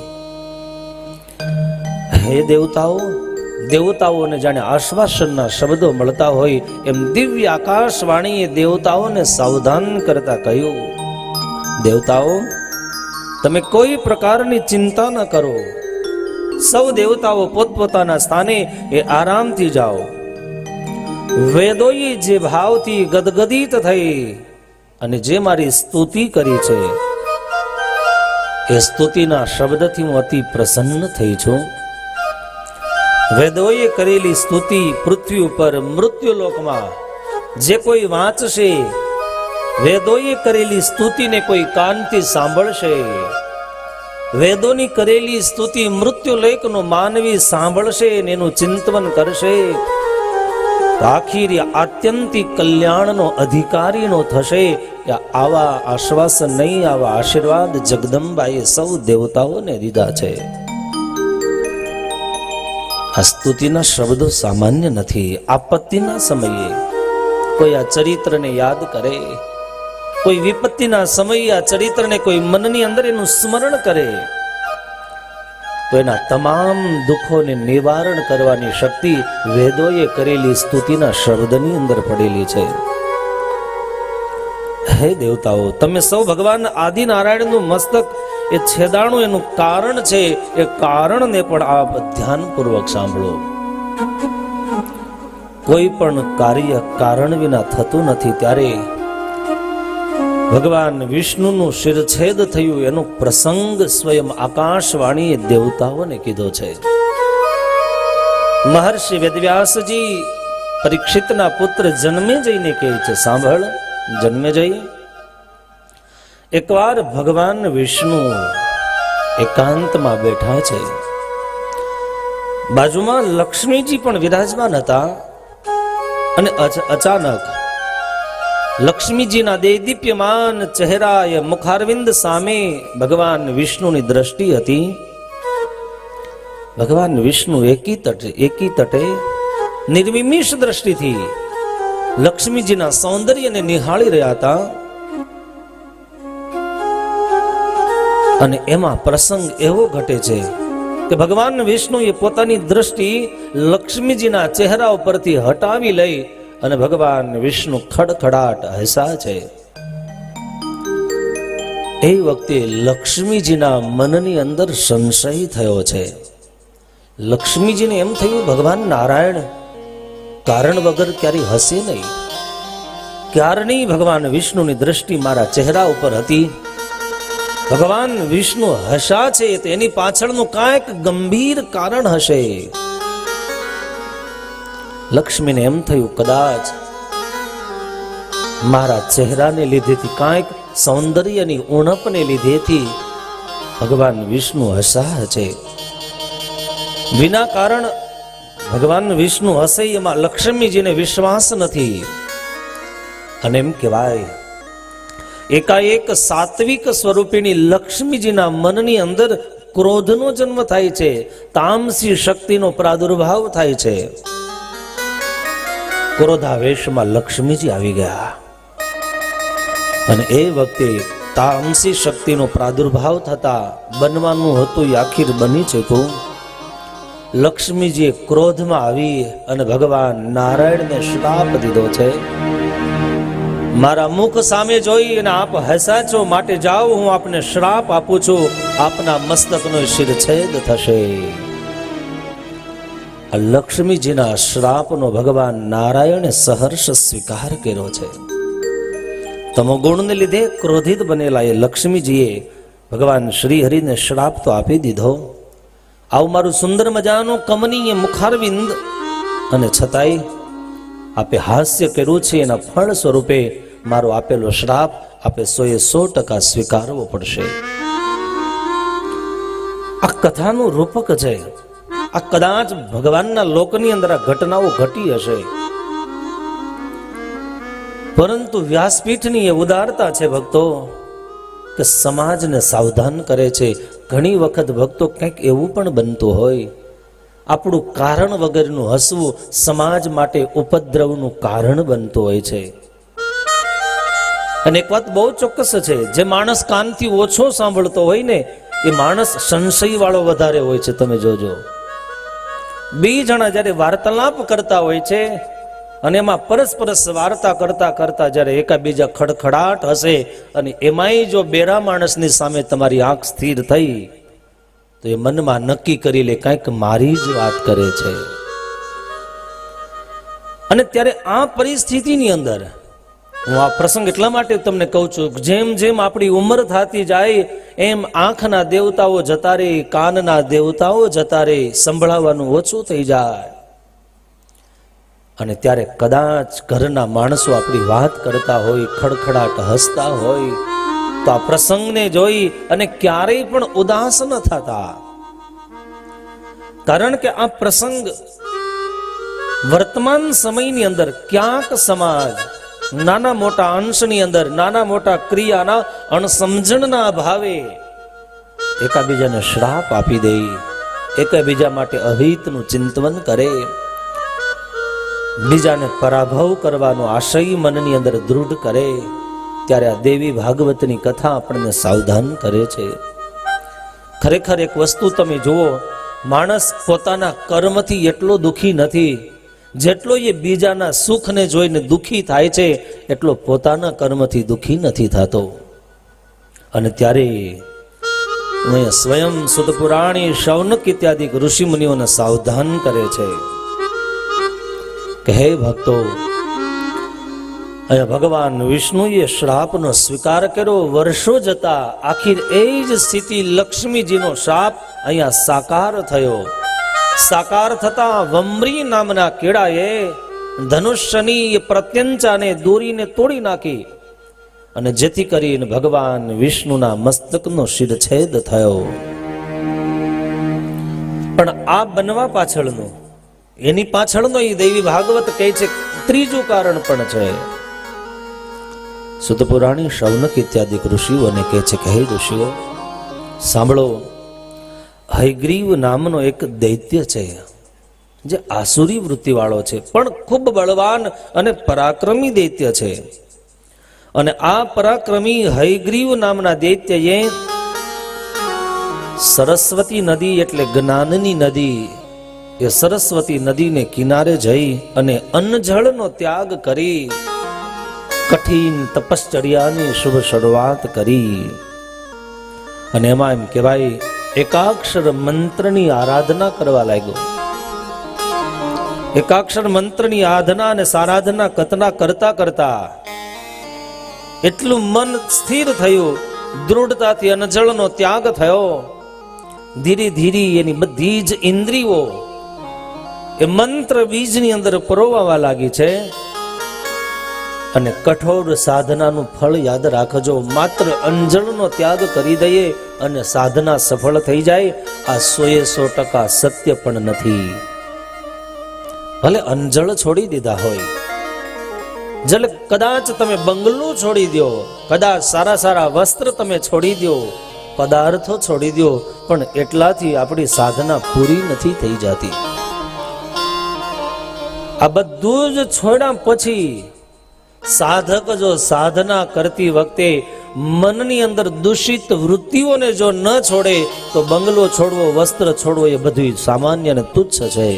Speaker 1: હે દેવતાઓ, દેવતાઓને જાણે આશ્વાસનના શબ્દો મળતા હોય એમ દિવ્ય આકાશવાણીએ દેવતાઓને સાવધાન કરતા કહ્યું, દેવતાઓ, તમે કોઈ પ્રકારની ચિંતા ન કરો. સૌ દેવતાઓ પોતપોતાના સ્થાને એ આરામથી જાઓ. વેદોએ જે ભાવથી ગદગદિત થઈ અને જે મારી સ્તુતિ કરી છે, એ સ્તુતિના શબ્દથી હું અતિ પ્રસન્ન થઈ છું. વેદોએ કરેલી સ્તુતિ પૃથ્વી ઉપર મૃત્યુલોકમાં જે કોઈ વાંચશે, વેદોએ કરેલી સ્તુતિને કોઈ કાનથી સાંભળશે, વેદોની કરેલી સ્તુતિ મૃત્યુલેખનો માનવી સાંભળશે અને એનું ચિંતન કરશે, આખીર આત્યંતિક કલ્યાણનો અધિકારીનો થશે. આવા આશ્વાસન નહીં, આવા આશીર્વાદ જગદંબાએ સૌ દેવતાઓને દીધા છે. આ સ્તુતિના શબ્દો સામાન્ય નથી. આપત્તિના સમયે કોઈ આ ચરિત્રને યાદ કરે, કોઈ વિપત્તિના સમયે આ ચરિત્રને કોઈ મનની અંદર એનું સ્મરણ કરે, તો એના તમામ દુઃખોને નિવારણ કરવાની શક્તિ વેદોએ કરેલી સ્તુતિના શબ્દની અંદર પડેલી છે. હે દેવતાઓ, તમે સૌ ભગવાન આદિનારાયણનું મસ્તક એ છેદાણું એનું કારણ છે. એ કારણને પણ આપ ધ્યાનપૂર્વક સાંભળો. કોઈ પણ કાર્ય કારણ વિના થતું નથી. ત્યારે ભગવાન વિષ્ણુનું શિરછેદ થયું એનો પ્રસંગ સ્વયં આકાશવાણીએ દેવતાઓને કીધો છે. મહર્ષિ વેદવ્યાસજી પરીક્ષિતના પુત્ર જન્મેજયને કહે છે, સાંભળ જન્મેજય, એકવાર ભગવાન વિષ્ણુ એકાંતમાં બેઠા છે. બાજુમાં લક્ષ્મીજી પણ વિરાજમાન હતા અને અચાનક લક્ષ્મીજીના દેદીપ્યમાન ચહેરાએ મુખારવિંદ સામે ભગવાન વિષ્ણુની દ્રષ્ટિ હતી. ભગવાન વિષ્ણુ એકી તટે નિર્વિમિષ દ્રષ્ટિથી લક્ષ્મીજીના સૌંદર્યને નિહાળી રહ્યા હતા. અને એમાં પ્રસંગ એવો ઘટે છે કે ભગવાન વિષ્ણુએ પોતાની દ્રષ્ટિ લક્ષ્મીજીના ચહેરા ઉપરથી હટાવી લઈ અને ભગવાન વિષ્ણુ ખડખડાટ હસ્યા છે. એ વખતે લક્ષ્મીજીના મનની અંદર સંશય થયો છે. લક્ષ્મીજીને એમ થયું, ભગવાન નારાયણ કારણ વગર ક્યારેય હસે નહીં. ક્યારની ભગવાન વિષ્ણુની દ્રષ્ટિ મારા ચહેરા ઉપર હતી. ભગવાન વિષ્ણુ હસા છે તો એની પાછળનું કાંઈક ગંભીર કારણ હશે. લક્ષ્મીને એમ થયું, કદાચ મારા ચહેરાને લીધેથી, કાંઈક સૌંદર્યની ઉણપને લીધેથી ભગવાન વિષ્ણુ હસા છે. વિના કારણ ભગવાન વિષ્ણુ હસે એમાં લક્ષ્મીજીને વિશ્વાસ નથી. અને એમ કહેવાય, એકાએક સાત્વિક સ્વરૂપિણી લક્ષ્મીજીના મનની અંદર ક્રોધનો જન્મ થાય છે. તામસી શક્તિનો પ્રાદુર્ભાવ થાય છે. ક્રોધાવેશમાં લક્ષ્મીજી આવી ગયા અને એ વખતે તામસી શક્તિનો પ્રાદુર્ભાવ થતા બનવાનું હતું એ આખીર બની ચૂક્યું. લક્ષ્મીજીએ ક્રોધમાં આવી અને ભગવાન નારાયણને શ્રાપ દીધો છે, મારા મુખ સામે જોઈ અને આપ હસા છો, માટે જાઓ, હું આપને શ્રાપ આપું છું, આપના મસ્તકનો શિરછેદ થશે. લક્ષ્મીજીના શ્રાપનો ભગવાન નારાયણે સહર્ષ સ્વીકાર કર્યો છે. તમોગુણને લીધે ક્રોધિત બનેલા એ લક્ષ્મીજીએ ભગવાન શ્રી હરિને શ્રાપ તો આપી દીધો. આવું મારું સુંદર મજાનું કમનીય મુખારવિંદ, અને છતાંય આપે હાસ્ય કર્યું છે. એના ફળ સ્વરૂપે મારો આપેલો શ્રાપ આપે 100% સ્વીકારવો પડશે. આ કથાનું રૂપક છે. આ કદાચ ભગવાનના લોકની અંદર આ ઘટનાઓ ઘટી હશે, પરંતુ વ્યાસપીઠની એ ઉદારતા છે ભક્તો, કે સમાજને સાવધાન કરે છે. ઘણી વખત ભક્તો કંઈક એવું પણ બનતું હોય, આપણું કારણ વગરનું હસવું સમાજ માટે ઉપદ્રવનું કારણ બનતું હોય છે. અને એક વાત બહુ ચોક્કસ છે, જે માણસ કાનથી ઓછો સાંભળતો હોય ને, એ માણસ સંશય વાળો વધારે હોય છે. તમે જોજો, બે જણા જ્યારે વાર્તાલાપ કરતા હોય છે અને એમાં પરસ્પરસ વાર્તા કરતા કરતા જ્યારે એકાબીજા ખડખડાટ હશે, અને એમાંય જો બેરા માણસની સામે તમારી આંખ સ્થિર થઈ તો એ મનમાં નક્કી કરી લે, કંઈક મારી જ વાત કરે છે. અને ત્યારે આ પરિસ્થિતિની અંદર હું આ પ્રસંગ એટલા માટે તમને કહું છું, જેમ જેમ આપણી ઉંમર થતી જાય એમ આંખના દેવતાઓ જતા રહે, કાનના દેવતાઓ જતા રહે, સંભળાવવાનું ઓછું થઈ જાય. અને ત્યારે કદાચ ઘરના માણસો આપણી વાત કરતા હોય, ખડખડાટ હસતા હોય, તો આ પ્રસંગને જોઈ અને ક્યારેય પણ ઉદાસ ન થતા. કારણ કે આ પ્રસંગ વર્તમાન સમયની અંદર ક્યાંક સમાજ નાના મોટા અંશની અંદર, નાના મોટા ક્રિયાના અણસમજણના અભાવે એકાબીજાને શ્રાપ આપી દે, એકાબીજા માટે અહિતનું ચિંતન કરે, બીજાને પરાભવ કરવાનો આશય મનની અંદર દૃઢ કરે. ત્યારે આ દેવી ભાગવતની કથા આપણને સાવધાન કરે છે. ખરેખર એક વસ્તુ તમે જુઓ, માણસ પોતાના કર્મથી એટલો દુઃખી નથી જેટલો એ બીજાના સુખને જોઈને દુઃખી થાય છે, એટલો પોતાના કર્મથી દુઃખી નથી થતો. અને ત્યારે અહીંયા સ્વયં સુત પુરાણી શૌનક ઇત્યાદિ ઋષિ મુનિઓને સાવધાન કરે છે કે હે ભક્તો, અહીંયા ભગવાન વિષ્ણુએ શ્રાપનો સ્વીકાર કર્યો. વર્ષો જતા આખીર એ જ સ્થિતિ લક્ષ્મીજીનો શ્રાપ અહીંયા સાકાર થયો. સાકાર થતા વમ્રી નામના કેળાએ ધનુષ્યની પ્રત્યંચાને દોરીને તોડી નાખી અને જેથી કરીને ભગવાન વિષ્ણુના મસ્તકનો શિરછેદ થયો. પણ આ બનવા પાછળનું, એની પાછળનો એ દેવી ભાગવત કહે છે ત્રીજું કારણ પણ છે. સુત પુરાણી શૌનક ઇત્યાદિ ઋષિઓને કહે છે કે હે ઋષિઓ સાંભળો, હયગ્રીવ નામનો એક દૈત્ય છે જે આસુરી વૃત્તિવાળો છે, પણ ખૂબ બળવાન અને પરાક્રમી દૈત્ય છે. અને આ પરાક્રમી હયગ્રીવ નામના દૈત્યએ સરસ્વતી નદી એટલે જ્ઞાનની નદી, એ સરસ્વતી નદીને કિનારે જઈ અને અન્નજળનો ત્યાગ કરી કઠિન તપશ્ચર્યાની શુભ શરૂઆત કરી. અને એમાં એમ કહેવાય એકાક્ષર મંત્રની આરાધના કરવા લાગ્યો. એકાક્ષર મંત્રની આરાધના અને સારાધના કથના કરતા કરતા એટલું મન સ્થિર થયું, દૃઢતાથી અનજળનો ત્યાગ થયો. ધીરે ધીરે એની બધી જ ઇન્દ્રિયો એ મંત્ર બીજની અંદર પરોવવા લાગી છે. અને કઠોર સાધનાનું ફળ યાદ રાખજો, માત્ર અંજળનો ત્યાગ કરી દઈએ અને સાધના સફળ થઈ જાય આ 100% સત્ય પણ નથી. ભલે અંજળ છોડી દીધા હોય, જલે કદાચ તમે બંગલો છોડી દો, કદાચ સારા સારા વસ્ત્ર તમે છોડી દો, પદાર્થો છોડી દો, પણ એટલાથી આપણી સાધના પૂરી નથી થઈ જતી. આ બધું જ છોડ્યા પછી સાધક જો સાધના કરતી વખતે મનની અંદર દૂષિત વૃત્તિઓને જો ન છોડે તો બંગલો છોડવો, વસ્ત્ર છોડવો એ બધું સામાન્ય અને તુચ્છ છે.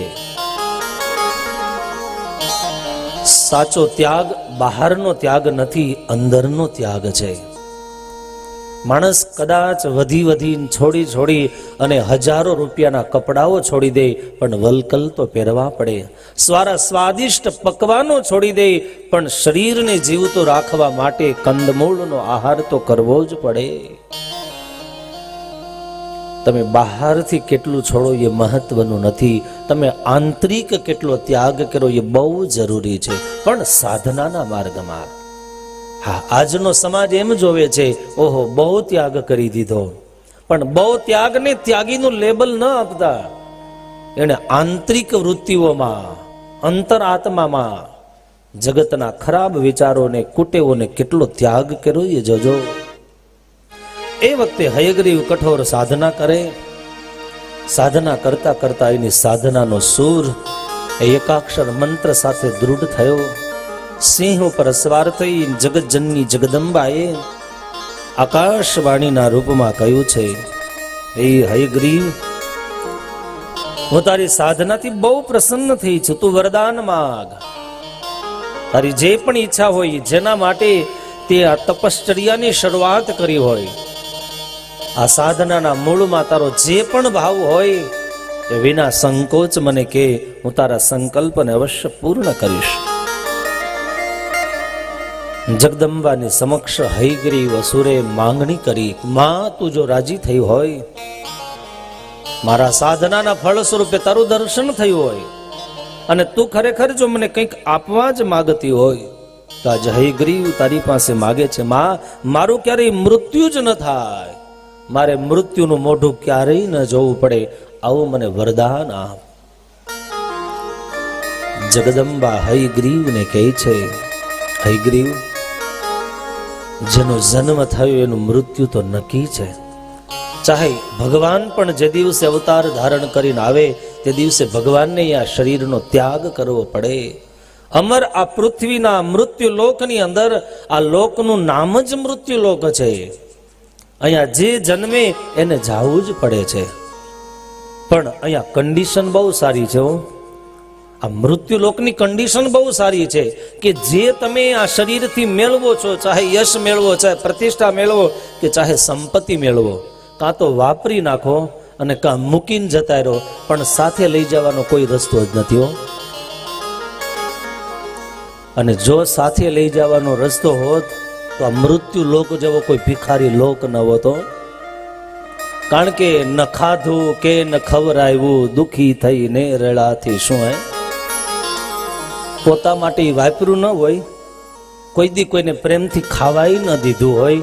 Speaker 1: સાચો ત્યાગ બહારનો ત્યાગ નથી, અંદરનો ત્યાગ છે. માણસ કદાચ વધી છોડી અને હજારો રૂપિયાના કપડાઓ છોડી દે, પણ વલકલ તો પહેરવા પડે. સ્વાદિષ્ટ પકવાનો છોડી દે, પણ શરીરને જીવતો રાખવા માટે કંદમૂળનો આહાર તો કરવો જ પડે. તમે બહારથી કેટલું છોડો એ મહત્વનું નથી, તમે આંતરિક કેટલો ત્યાગ કરો એ બહુ જરૂરી છે, પણ સાધનાના માર્ગમાં. હા, આજનો સમાજ એમ જોવે છે, ઓહો બહુ ત્યાગ કરી દીધો, પણ બહુ ત્યાગને ત્યાગીનું લેબલ ન આપતા. એને આંતરિક વૃત્તિઓમાં, અંતરાત્મામાં જગતના ખરાબ વિચારોને, કુટેવોને કેટલો ત્યાગ કર્યો એ જોજો. એ વખતે હયગ્રીવ કઠોર સાધના કરે. સાધના કરતા કરતા એની સાધનાનો સૂર એકાક્ષર મંત્ર સાથે દૃઢ થયો. સિંહ ઉપર સવાર થઈ જગતજનની જગદંબાએ આકાશવાણીના રૂપમાં કહ્યું છે, એ હયગ્રીવ, હું તારી સાધનાથી બહુ પ્રસન્ન થઈ છું, તું વરદાન માંગ. તારી જે પણ ઈચ્છા હોય, જેના માટે તે આ તપશ્ચર્યાની શરૂઆત કરી હોય, આ સાધનાના મૂળમાં તારો જે પણ ભાવ હોય એ વિના સંકોચ મને કે, હું તારા સંકલ્પને અવશ્ય પૂર્ણ કરીશ. જગદંબાની સમક્ષ હયગ્રીવ અસુરે માંગણી કરી, માં તું જો રાજી થઈ હોય, મારા સાધનાના ફળ સ્વરૂપે તારું દર્શન થયું હોય અને તું ખરેખર જો મને કંઈક આપવા જ માગતી હોય તો આજ હયગ્રીવ તારી પાસે માગે છે, માં મારું ક્યારેય મૃત્યુ જ ન થાય, મારે મૃત્યુનું મોઢું ક્યારેય ન જોવું પડે, આવું મને વરદાન આપ. જગદંબા હયગ્રીવને કહે છે, હયગ્રીવ, જેનો જન્મ થયો એનું મૃત્યુ તો નક્કી છે. ચાહે ભગવાન પણ જે દિવસે અવતાર ધારણ કરીને આવે તે દિવસે ભગવાનને આ શરીરનો ત્યાગ કરવો પડે. અમર આ પૃથ્વીના મૃત્યુ લોકની અંદર આ લોકનું નામ જ મૃત્યુ લોક છે. અહીંયા જે જન્મે એને જાવું જ પડે છે. પણ અહીંયા કન્ડિશન બહુ સારી છે. આ મૃત્યુ લોકની કન્ડિશન બહુ સારી છે કે જે તમે આ શરીરથી મેળવો છો, ચાહે યશ મેળવો, ચાહે પ્રતિષ્ઠા મેળવો કે ચાહે સંપત્તિ મેળવો, કાં તો વાપરી નાખો અને કાં મૂકીને જતા રહો, પણ સાથે લઈ જવાનો કોઈ રસ્તો જ નથી હો. અને જો સાથે લઈ જવાનો રસ્તો હોત તો આ મૃત્યુ લોક જેવો કોઈ ભિખારી લોક ન હોતો. કારણ કે ન ખાધું કે ન ખવરાયું, દુખી થઈને રેડાથી શું હે. પોતા માટે વાપર્યું ન હોય, કોઈ દી કોઈને પ્રેમથી ખાવાય ન દીધું હોય,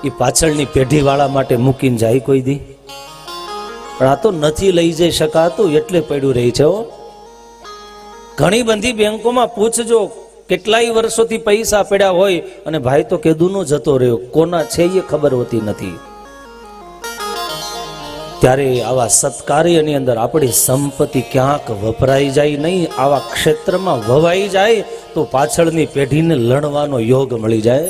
Speaker 1: એ પાછળની પેઢીવાળા માટે મૂકીને જાય કોઈ દી. પણ આ તો નથી લઈ જઈ શકાતું એટલે પડ્યું રહી છે. ઘણી બધી બેંકોમાં પૂછજો, કેટલાય વર્ષોથી પૈસા પડ્યા હોય અને ભાઈ તો કેદુનો જતો રહ્યો, કોના છે એ ખબર હોતી નથી. ત્યારે આવા સત્કાર્યની અંદર આપણી સંપત્તિ ક્યાંક વપરાઈ જાય નહીં, આવા ક્ષેત્રમાં વવાઈ જાય તો પાછળની પેઢીને લણવાનો યોગ મળી જાય.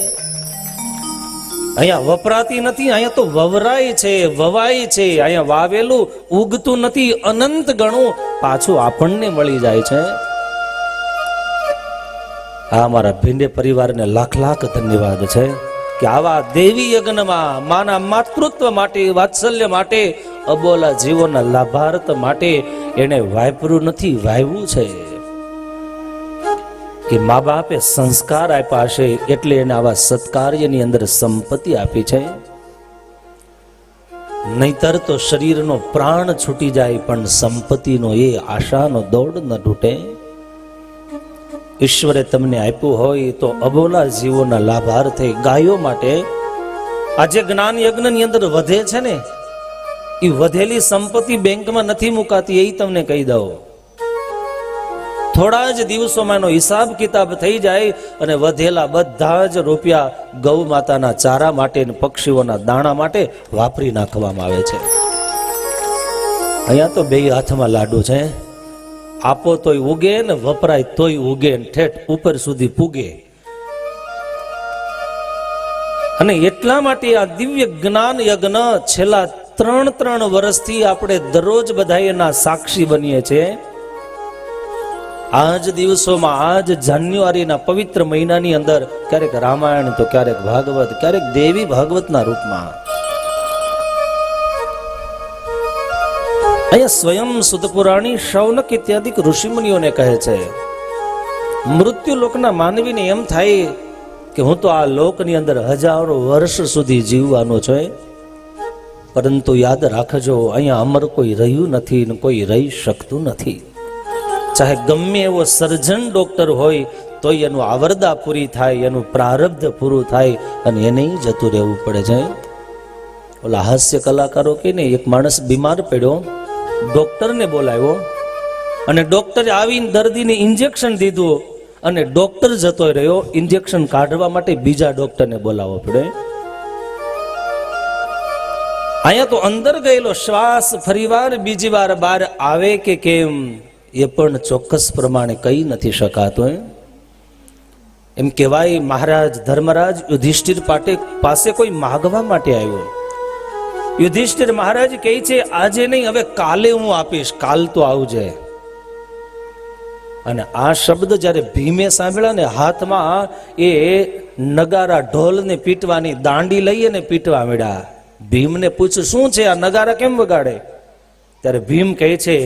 Speaker 1: અહીંયા વપરાતી નથી, અહીંયા તો વવરાય છે, વવાય છે. અહીંયા વાવેલું ઉગતું નથી, અનંત ગણું પાછું આપણને મળી જાય છે. આ મારા ભીંડે પરિવારને લાખ લાખ ધન્યવાદ છે કે આવા દેવી યજ્ઞમાં માના માતૃત્વ માટે, વાત્સલ્ય માટે, અબોલા જીવોના લાભાર્થ માટે એને વાપર્યું નથી, વાવ્યું છે. કે મા બાપે સંસ્કાર આપ્યા હશે એટલે એને આવા સત્કાર્યની અંદર સંપત્તિ આપી છે. નહીતર તો શરીરનો પ્રાણ છૂટી જાય પણ સંપત્તિનો એ આશાનો દોડ ન તૂટે. ઈશ્વરે તમને આપ્યું હોય તો અબોલા જીવોના લાભાર્થે, ગાયો માટે આજે જ્ઞાન યજ્ઞની અંદર વધે છે ને, એ વધેલી સંપત્તિ બેંકમાં નથી મુકાતી, એ તમને કહી દઉં. થોડા જ દિવસોમાં એનો હિસાબ કિતાબ થઈ જાય અને વધેલા બધા જ રૂપિયા ગૌ માતાના ચારા માટે, પક્ષીઓના દાણા માટે વાપરી નાખવામાં આવે છે. અહીંયા તો બે હાથમાં લાડુ છે, આપો તોય ઉગે ને વપરાય તોય ઉગે, ઠેઠ ઉપર સુધી પૂગે. અને એટલા માટે આ દિવ્ય જ્ઞાન યજ્ઞ છેલ્લા 3 વર્ષથી આપણે દરરોજ બધા એના સાક્ષી બનીએ છીએ. આજ દિવસોમાં, આજ જાન્યુઆરીના પવિત્ર મહિનાની અંદર ક્યારેક રામાયણ તો ક્યારેક ભાગવત, ક્યારેક દેવી ભાગવતના રૂપમાં અહીંયા સ્વયં સુતપુરાણી, શૌનક ઇત્યાદિ ઋષિમુનિઓને કહે છે, મૃત્યુ લોકના માનવીને એમ થાય કે હું તો આ લોકની અંદર હજારો વર્ષ સુધી જીવવાનો છે. પરંતુ યાદ રાખજો, અહીંયા અમર કોઈ રહ્યું નથી ને કોઈ રહી શકતું નથી. ચાહે ગમે એવો સર્જન ડોક્ટર હોય તોય એનું આવરદા પૂરી થાય, એનું પ્રારબ્ધ પૂરું થાય અને એને જતું રહેવું પડે છે. ઓલા હાસ્ય કલાકારો કે ને, એક માણસ બીમાર પડ્યો, ડોક્ટરને બોલાવ્યો અને ડોક્ટરે આવીને દર્દીને ઇન્જેક્શન દીધું અને ડોક્ટર જતો રહ્યો. ઇન્જેક્શન કાઢવા માટે બીજા ડોક્ટરને બોલાવવો પડે. અહીંયા તો અંદર ગયેલો શ્વાસ ફરીવાર બીજી વાર બહાર આવે કે કેમ એ પણ ચોક્કસ પ્રમાણે કહી નથી શકાતું. એમ કહેવાય, મહારાજ ધર્મરાજ યુધિષ્ઠિર પાસે કોઈ માગવા માટે આવ્યો. યુધિષ્ઠિર મહારાજ કહે છે, આજે નહીં, હવે કાલે હું આપીશ, કાલ તો આવજે. અને આ શબ્દ જ્યારે ભીમે સાંભળ્યા ને, હાથમાં એ નગારા ઢોલ ને પીટવાની દાંડી લઈ અને પીટવા મળ્યા. ભીમને પૂછ્યું, શું છે આ નગારા કેમ વગાડે? ત્યારે ભીમ કહે છે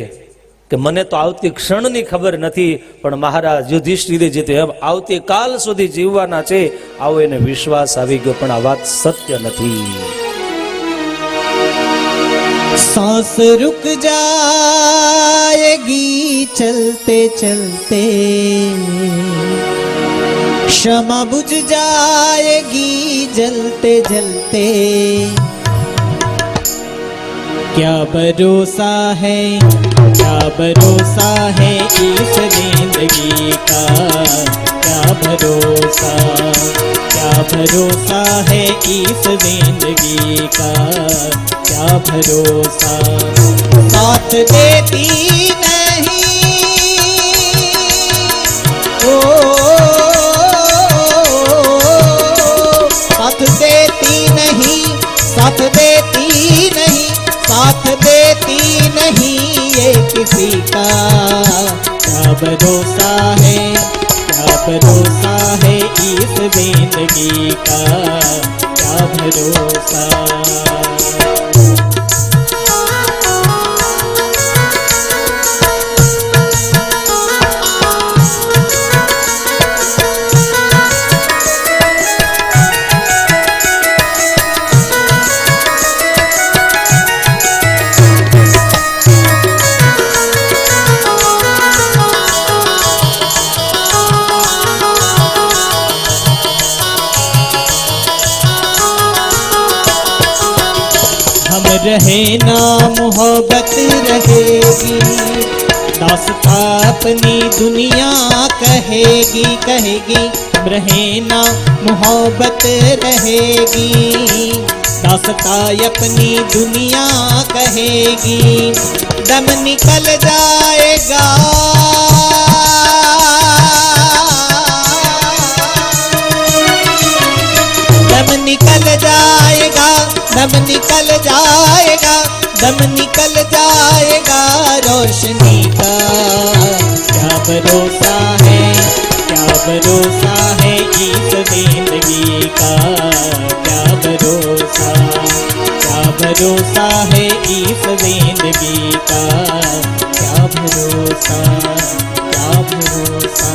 Speaker 1: કે મને તો આવતી ક્ષણની ખબર નથી, પણ મહારાજ યુધિષ્ઠિરે જીતે એમ આવતી કાલ સુધી જીવવાના છે, આવો એને વિશ્વાસ આવી ગયો. પણ આ વાત સત્ય નથી.
Speaker 2: सांस रुक जाएगी चलते चलते, क्षमा बुझ जाएगी जलते जलते, क्या भरोसा है इस जिंदगी का, क्या भरोसा है इस जिंदगी का, क्या भरोसा। साथ देती नहीं ओ, साथ देती नहीं, साथ देती नहीं, साथ देती नहीं ये किसी का, क्या भरोसा है इस जिंदगी का, क्या भरोसा। रहे ना मोहब्बत रहेगी, दास्तां अपनी दुनिया कहेगी कहेगी, रहे ना मोहब्बत रहेगी, दास्तां अपनी दुनिया कहेगी, दम निकल जाएगा, दम निकल जाएगा, दम निकल जाएगा, दम निकल जाएगा रोशनी का, क्या भरोसा है, क्या भरोसा है इस जिंदगी का, क्या भरोसा, क्या भरोसा है इस जिंदगी का, क्या भरोसा, क्या भरोसा,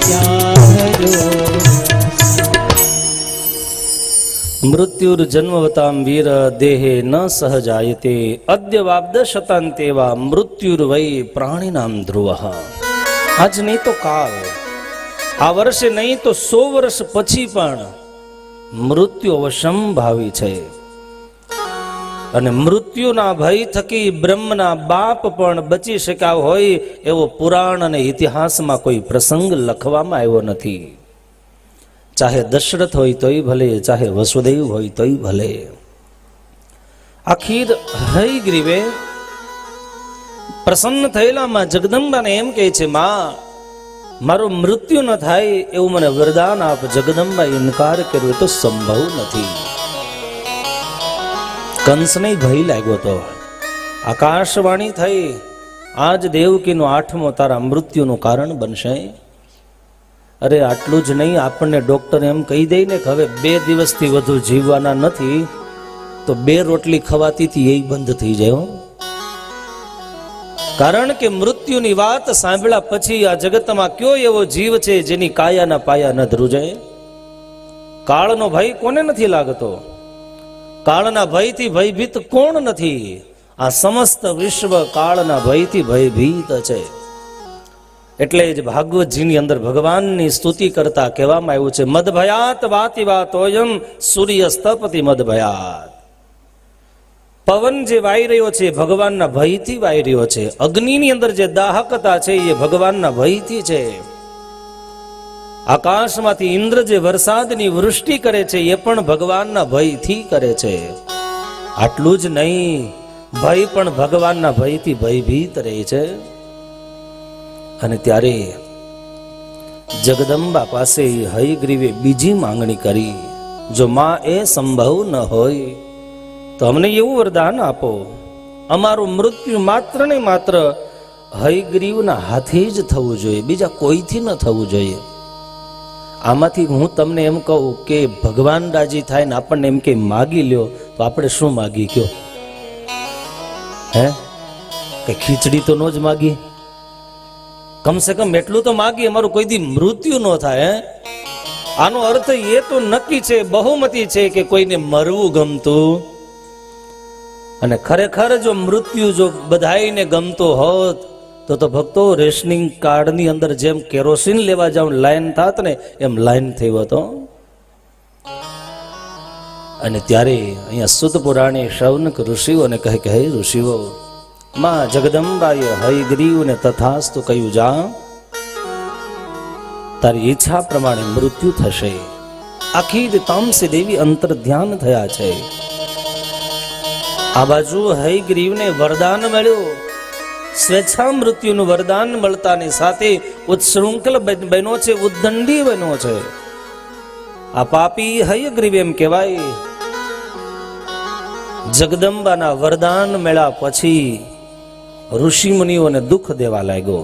Speaker 2: क्या भरोसा।
Speaker 1: मृत्युर्जन्मवतां वीर देहे न सहजायते अद्य वाब्द शतांतेवा मृत्युर्वै प्राणिनाम ध्रुवः। આજ નહીં તો કાલ, આ વર્ષે નહીં તો 100 વર્ષ પછી પણ મૃત્યુ અવશ્યંભાવી છે. અને મૃત્યુના ભય થકી બ્રહ્મના બાપ પણ બચી શક્યા હોય એવો પુરાણ અને ઇતિહાસમાં કોઈ પ્રસંગ લખવામાં આવ્યો નથી. ચાહે દશરથ હોય તોય ભલે, ચાહે વસુદેવ હોય તોય ભલે. આખીર હયગ્રીવે પ્રસન્ન થયેલામાં જગદંબાને એમ કહે છે, માં મારો મૃત્યુ ન થાય એવું મને વરદાન આપ. જગદંબા ઇનકાર કર્યો તો સંભવ નથી. કંસને ભય લાગ્યો તો. આકાશવાણી થઈ, આજ દેવકીનો 8મો તારા મૃત્યુનું કારણ બનશે. અરે આટલું જ નહીં, આપણને ડોક્ટર એમ કહી દે ને કે હવે 2 દિવસથી વધુ જીવવાના નથી, તો 2 રોટલી ખવાતીથી એ બંધ થઈ જાય. કારણ કે મૃત્યુની વાત સાંભળ્યા પછી આ જગતમાં કયો એવો જીવ છે જેની કાયાના પાયા ન ધ્રુજે? કાળનો ભય કોને નથી લાગતો? કાળના ભયથી ભયભીત કોણ નથી? આ સમસ્ત વિશ્વ કાળના ભયથી ભયભીત છે. એટલે જ ભાગવતજીની અંદર ભગવાનની સ્તુતિ કરતા કહેવામાં આવ્યું છે, મદભયાત વાતિ વાતોયમ સૂર્ય સ્તપતિ મદભયાત. પવન જે વાઈ રહ્યો છે ભગવાનના ભયથી વાઈ રહ્યો છે. અગ્નિની અંદર જે દાહકતા છે એ ભગવાનના ભયથી છે. આકાશમાંથી ઇન્દ્ર જે વરસાદની વૃષ્ટિ કરે છે એ પણ ભગવાનના ભયથી કરે છે. આટલું જ નહીં, ભય પણ ભગવાનના ભયથી ભયભીત રહે છે. અને ત્યારે જગદંબા પાસે હયગ્રીવે બીજી માંગણી કરી, જો માં એ સંભવ ન હોય તો અમને એવું વરદાન આપો, અમારું મૃત્યુ માત્ર ને માત્ર હયગ્રીવના હાથે જ થવું જોઈએ, બીજા કોઈથી ન થવું જોઈએ. આમાંથી હું તમને એમ કહું કે ભગવાન રાજી થાય ને આપણને એમ કે માગી લ્યો, તો આપણે શું માગી કયો? હે કે ખીચડી તો નો જ માગી? કમસે કમ એટલું તો માગી, અમારું કોઈ દી મૃત્યુ ન થાય. આનો અર્થ એ તો નક્કી છે, બહુમતી છે કે કોઈને મરવું ગમતું. અને ખરેખર જો મૃત્યુ જો બધાઈને ગમતો હોત તો ભક્તો રેશનિંગ કાર્ડની અંદર જેમ કેરોસીન લેવા જાવ લાઈન થાત ને એમ લાઈન થઈ હતો. અને ત્યારે અહીંયા સુત પુરાણે શૌનક ઋષિઓને કહે કે હે ઋષિઓ, માં જગદંબાએ હયગ્રીવને તથાસ્તુ કહ્યું, જા તારી ઈચ્છા પ્રમાણે મૃત્યુ થશે. આખી જ તામસી દેવી અંતર ધ્યાન થયા છે. આ બાજુ હયગ્રીવને વરદાન મળ્યું. સ્વેચ્છા મૃત્યુનું વરદાન મળતાની સાથે ઉત્શૃંખલ બન્યો છે, ઉદ્દંડી બન્યો છે. આ પાપી હયગ્રીવ એમ કહેવાય. જગદંબાના વરદાન મળ્યા પછી ઋષિ મુનિઓને દુઃખ દેવા લાગ્યો.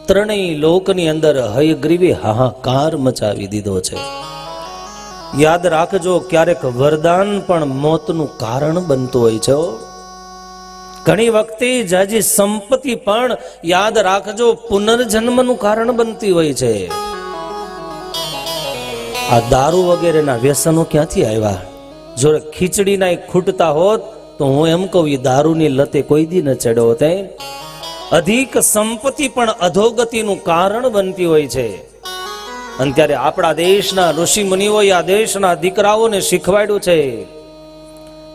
Speaker 1: ત્રણેય લોકની અંદર હયગ્રીવે હાહાકાર મચાવી દીધો છે. યાદ રાખજો, ક્યારેક વરદાન પણ મોતનું કારણ બનતું હોય છે. ઘણી વખતે જાજી સંપત્તિ પણ યાદ રાખજો પુનર્જન્મનું કારણ બનતી હોય છે. આ દારૂ વગેરેના વ્યસનો ક્યાંથી આવ્યા? જો ખીચડીના ખૂટતા હોત તો હું એમ કહું, એ દારૂની લતે કોઈ દી ન ચડ્યો હોત. અધિક સંપત્તિ પણ અધોગતિનું કારણ બનતી હોય છે. અને ત્યારે આપણા દેશના ઋષિ મુનિઓએ આ દેશના દીકરાઓને શીખવાડ્યું છે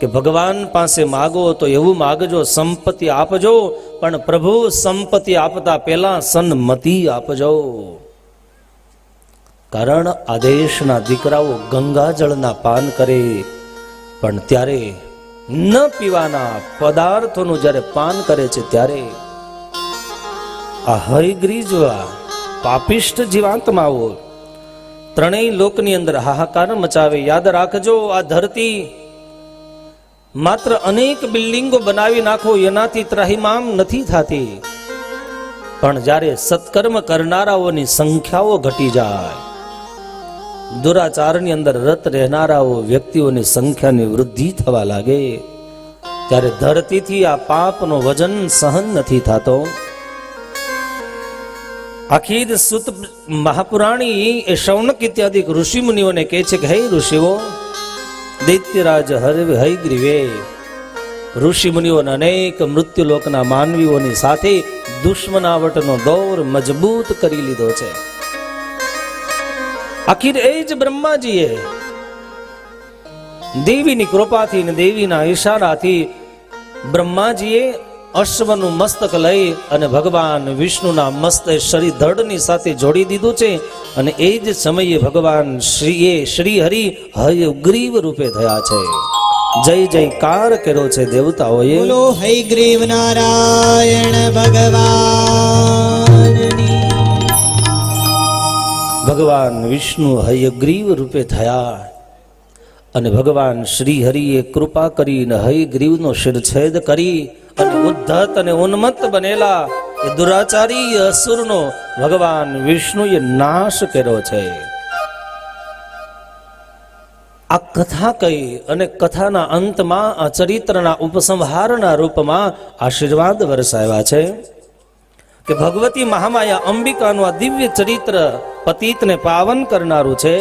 Speaker 1: કે ભગવાન પાસે માગો તો એવું માગજો, સંપત્તિ આપજો, પણ પ્રભુ સંપત્તિ આપતા પહેલા સન્મતિ આપજો. કારણ આદેશના દીકરાઓ ગંગાજળના પાન કરે, પણ ત્યારે ન પીવાના પદાર્થોનું જ્યારે પાન કરે છે ત્યારે આ હરિગ્રીજ પાપિષ્ટ જીવાત્માઓ ત્રણેય લોકની અંદર હાહાકાર મચાવે. યાદ રાખજો, આ ધરતી માત્ર અનેક બિલ્ડિંગો બનાવી નાખો એનાથી ત્રાહિમામ નથી થતી, પણ જ્યારે સત્કર્મ કરનારાઓની સંખ્યાઓ ઘટી જાય, દુરાચારની અંદર રત રહેનારાઓ વ્યક્તિઓની સંખ્યાની વૃદ્ધિ થવા લાગે, ત્યારે ધરતીથી આ પાપનો વજન સહન નથી થતો. આખી સુત મહાપુરાણી એ શૌનક ઇત્યાદિ ઋષિ મુનિઓને કહે છે કે હે ઋષિઓ, દૈત્યરાજ હયગ્રીવે ઋષિ મુનિઓના અનેક મૃત્યુલોકના માનવીઓની સાથે દુશ્મનાવટનો દોર મજબૂત કરી લીધો છે. આખીર એ જ બ્રહ્માજીએ દેવીની કૃપાથી ને દેવીના ઈશારાથી બ્રહ્માજીએ અશ્વનું મસ્તક લઈ અને ભગવાન વિષ્ણુના મસ્ત શરીર ધડની સાથે જોડી દીધું છે. અને એ જ સમયે ભગવાન શ્રી હરિ હયગ્રીવ રૂપે થયા છે. જય જયકાર કર્યો છે દેવતાઓએ.
Speaker 2: બોલો હયગ્રીવ નારાયણ ભગવાનની.
Speaker 1: ભગવાન વિષ્ણુ હયગ્રીવ રૂપે થયા અને ભગવાન શ્રી હરિએ કૃપા કરીને હયગ્રીવનો શિરછેદ કરી અને ઉદ્ધત અને ઉન્મત્ત બનેલા એ દુરાચારી અસુરનો ભગવાન વિષ્ણુએ નાશ કર્યો છે. આ કથા કહી અને કથાના અંતમાં આ ચરિત્રના ઉપસંહારના રૂપમાં આશીર્વાદ વરસાવ્યા છે કે ભગવતી મહામાયા અંબિકાનું આ દિવ્ય ચરિત્ર પતિતને પાવન કરનારું છે,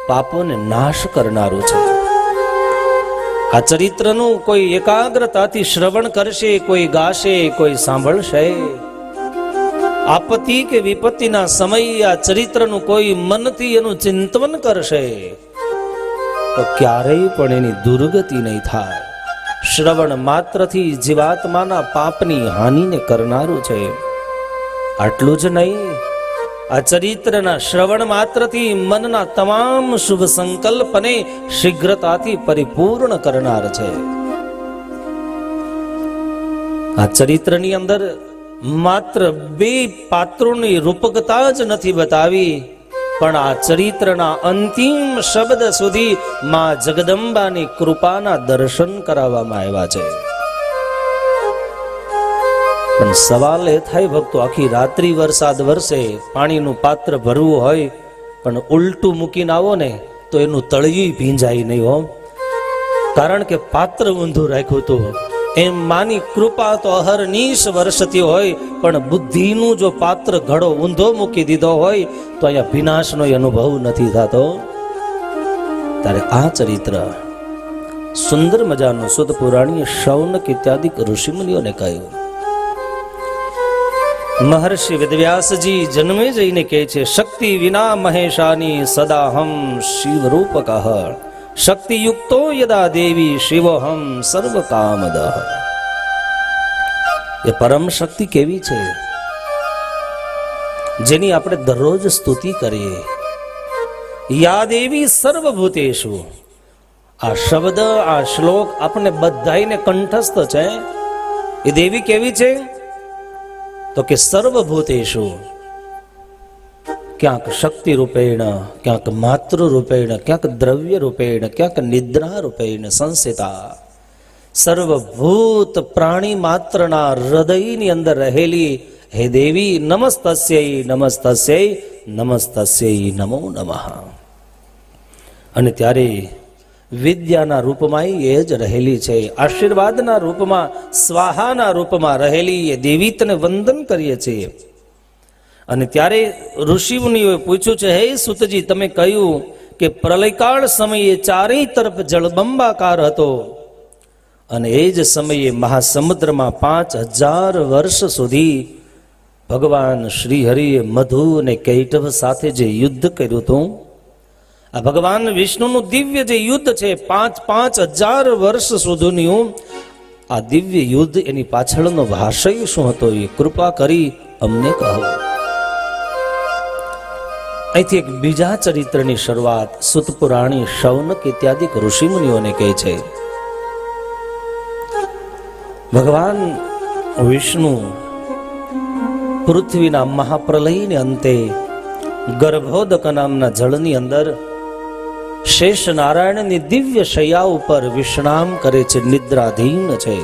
Speaker 1: પાપોને નાશ કરનારું છે. આ ચરિત્રનું કોઈ એકાગ્રતાથી શ્રવણ કરશે, કોઈ ગાશે, કોઈ સાંભળશે. આપત્તિ કે વિપત્તિના સમયે આ ચરિત્રનું કોઈ મનથી એનું ચિંતન કરશે તો ક્યારેય પણ એની દુર્ગતિ નહીં થાય. શ્રવણ માત્રથી જીવાત્માના પાપની હાનિને કરનારું છે. આટલું જ નહીં, આ ચરિત્રના શ્રવણ માત્રથી મનના તમામ શુભ સંકલ્પને શીઘ્રતાથી પરિપૂર્ણ કરનાર છે. આ ચરિત્રની અંદર માત્ર બે પાત્રોની રૂપકતા જ નથી બતાવી, પણ આ ચરિત્રના અંતિમ શબ્દ સુધી માં જગદંબાની કૃપાના દર્શન કરાવવામાં આવ્યા છે. પણ સવાલ એ થાય ભક્તો, આખી રાત્રિ વરસાદ વરસે, પાણીનું પાત્ર ભરવું હોય પણ ઉલટું મૂકીને આવો ને તો એનું તળિયું ભીંજાય નહીં હો, કારણ કે પાત્ર ઊંધું રાખ્યું હતું. એમ માની કૃપા તો અહર્નિશ વરસતી હોય, પણ બુદ્ધિનું જો પાત્ર ઘડો ઊંધો મૂકી દીધો હોય તો અહીંયા વિનાશનો અનુભવ નથી થતો. ત્યારે આ ચરિત્ર સુંદર મજાનું સુત પુરાણીય શૌનક ઇત્યાદિ ઋષિમુનિઓને કહ્યું. મહર્ષિ વેદવ્યાસજી જન્મે જઈને કહે છે, શક્તિ વિના મહેશાની સદાહમ શિવરૂપક, શક્તિ યુક્તો યદા દેવી શિવોહમ સર્વ કામદ. એ પરમ શક્તિ કેવી છે જેની આપણે દરરોજ સ્તુતિ કરીએ. યા દેવી સર્વભૂતેષુ, આ શબ્દ, આ શ્લોક આપણને બધાઈને કંઠસ્થ છે. એ દેવી કેવી છે તો કે સર્વભૂતેષુ, ક્યાંક શક્તિ રૂપેણ, ક્યાંક માતૃ રૂપેણ, ક્યાંક દ્રવ્ય રૂપેણ, ક્યાંક નિદ્રા રૂપેણ સંસ્થિતા. સર્વભૂત પ્રાણી માત્રના હૃદયની અંદર રહેલી હે દેવી, નમસ્તસ્યૈ નમસ્તસ્યૈ નમસ્તસ્યૈ નમો નમઃ. અને ત્યારે વિદ્યાના રૂપમાં એ જ રહેલી છે, આશીર્વાદના રૂપમાં, સ્વાહાના રૂપમાં રહેલી એ દેવી તને વંદન કરીએ છીએ. અને ત્યારે ઋષિમુનિઓએ પૂછ્યું છે, હે સુતજી, તમે કહ્યું કે પ્રલયકાળ સમયે ચારેય તરફ જળબંબાકાર હતો અને એ જ સમયે મહાસમુદ્રમાં 5000 વર્ષ સુધી ભગવાન શ્રી હરિએ મધુ અને કૈટભ સાથે જે યુદ્ધ કર્યું હતું, આ ભગવાન વિષ્ણુનું દિવ્ય જે યુદ્ધ છે 5,000 વર્ષ સુધીનું આ દિવ્ય યુદ્ધ, એની પાછળનો ભાષય શું હતો એ કૃપા કરી અમને કહો. અહીંથી એક બીજા ચરિત્રની શરૂઆત સુત પુરાણી, શૌનક ઇત્યાદિ ઋષિમુનિઓને કહે છે. ભગવાન વિષ્ણુ પૃથ્વીના મહાપ્રલયને અંતે ગર્ભોદક નામના જળની અંદર શેષ નારાયણની દિવ્ય શૈયા ઉપર વિશ્રામ કરે છે, નિદ્રાધીન છે.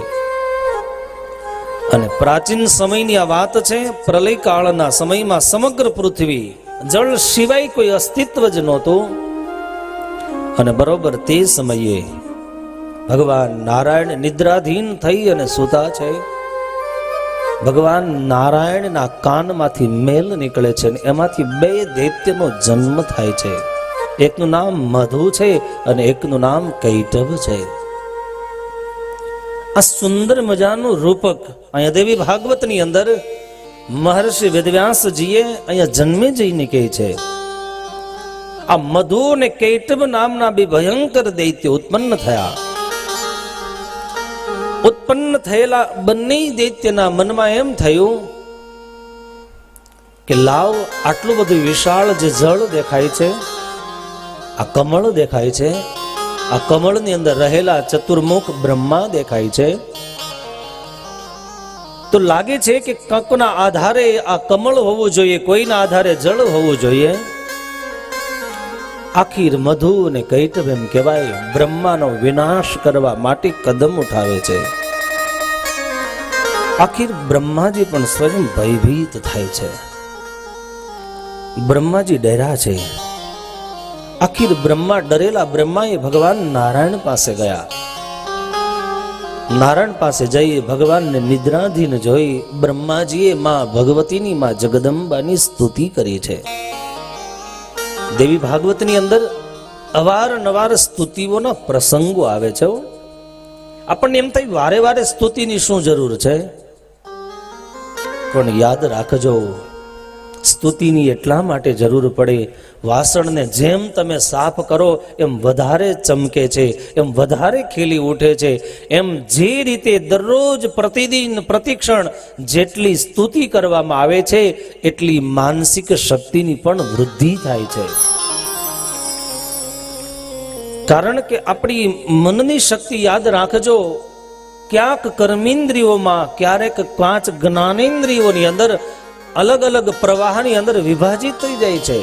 Speaker 1: અને પ્રાચીન સમયની આ વાત છે. પ્રલય કાળના સમયમાં સમગ્ર પૃથ્વી જળ સિવાય કોઈ અસ્તિત્વ જ નહોતું. અને બરોબર તે સમયે ભગવાન નારાયણ નિદ્રાધીન થઈ અને સૂતા છે. ભગવાન નારાયણના કાનમાંથી મેલ નીકળે છે અને એમાંથી 2 દૈત્યનો જન્મ થાય છે. એકનું નામ મધુ છે અને એકનું નામ કૈટભ છે. આ સુંદર મજાનું રૂપક અહીંયા દેવી ભાગવતની અંદર મહર્ષિ વેદવ્યાસજીએ અહીંયા જન્મે જઈને કહે છે. આ મધુ અને કૈટભ નામના 2 ભયંકર દૈત્ય ઉત્પન્ન થયા. ઉત્પન્ન થયેલા બંને દૈત્યના મનમાં એમ થયું કે લાવ, આટલું બધું વિશાળ જે જળ દેખાય છે, આ કમળ દેખાય છે, આ કમળની અંદર રહેલા ચતુર્મુખ બ્રહ્મા દેખાય છે, તો લાગે છે કે કંકના આધારે આ કમળ હોવું જોઈએ, કોઈના આધારે જળ હોવું જોઈએ. આખીર મધુ અને કૈટભ એમ કહેવાય બ્રહ્માનો વિનાશ કરવા માટે કદમ ઉઠાવે છે. આખીર બ્રહ્માજી પણ સ્વયં ભયભીત થાય છે. બ્રહ્માજી ડર્યા છે. આખીર બ્રહ્મા ડરેલા બ્રહ્માએ ભગવાન નારાયણ પાસે ગયા. નારાયણ પાસે જઈ ભગવાનને નિદ્રાધીન જોઈ બ્રહ્માજીએ માં ભગવતીની માં જગદંબાની સ્તુતિ કરી છે. દેવી ભાગવતની અંદર અવારનવાર સ્તુતિઓના પ્રસંગો આવે છે. આપણને એમ થાય વારે વારે સ્તુતિની શું જરૂર છે, પણ યાદ રાખજો, સ્તુતિની એટલા માટે જરૂર પડે, વાસણને જેમ તમે સાફ કરો એમ વધારે ચમકે છે, એમ વધારે ખીલી ઉઠે છે. એમ જે રીતે દરરોજ પ્રતિદિન પ્રતિક્ષણ જેટલી સ્તુતિ કરવામાં આવે છે એટલી માનસિક શક્તિની પણ વૃદ્ધિ થાય છે. કારણ કે આપણી મનની શક્તિ, યાદ રાખજો, ક્યાંક કર્મેન્દ્રિયોમાં, ક્યારેક 5 જ્ઞાનેન્દ્રિયોની અંદર અલગ અલગ પ્રવાહની અંદર વિભાજિત થઈ જાય છે.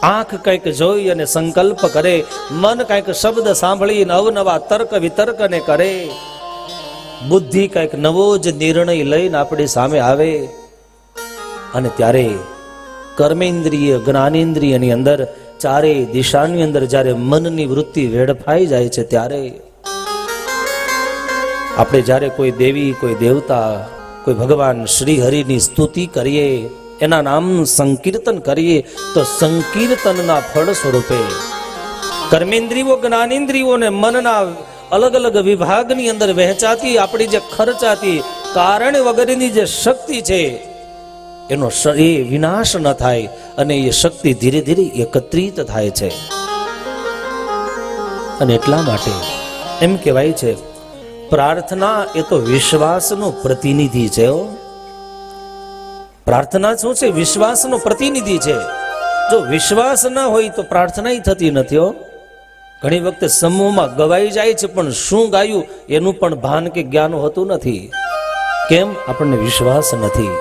Speaker 1: આંખ કંઈક જોઈ અને સંકલ્પ કરે, મન કંઈક શબ્દ સાંભળીને અવનવા તર્ક વિતર્કને કરે, બુદ્ધિ કંઈક નવો જ નિર્ણય લઈને આપણી સામે આવે. અને ત્યારે કર્મેન્દ્રિય જ્ઞાનેન્દ્રિયની અંદર ચારે દિશાની અંદર જ્યારે મનની વૃત્તિ વેડફાઈ જાય છે, ત્યારે આપણે જ્યારે કોઈ દેવી, કોઈ દેવતા, કોઈ ભગવાન શ્રી હરિની સ્તુતિ કરીએ, એના નામનું સંકીર્તન કરીએ, તો સંકીર્તનના ફળ સ્વરૂપે કર્મેન્દ્રિયો જ્ઞાનેન્દ્રિયો અને મનના અલગ અલગ વિભાગની અંદર વહેંચાતી આપણી જે ખર્ચાતી કારણ વગરની જે શક્તિ છે એનો એ વિનાશ ન થાય અને એ શક્તિ ધીરે ધીરે એકત્રિત થાય છે. અને એટલા માટે એમ કહેવાય છે પ્રાર્થના એ તો વિશ્વાસનો પ્રતિનિધિ છે. પ્રાર્થના શું છે? વિશ્વાસનો પ્રતિનિધિ છે. જો વિશ્વાસ ન હોય તો પ્રાર્થના થતી નથી. ઘણી વખતે સમૂહમાં ગવાઈ જાય છે, પણ શું ગાયું એનું પણ ભાન કે જ્ઞાન હોતું નથી. કેમ? આપણને વિશ્વાસ નથી.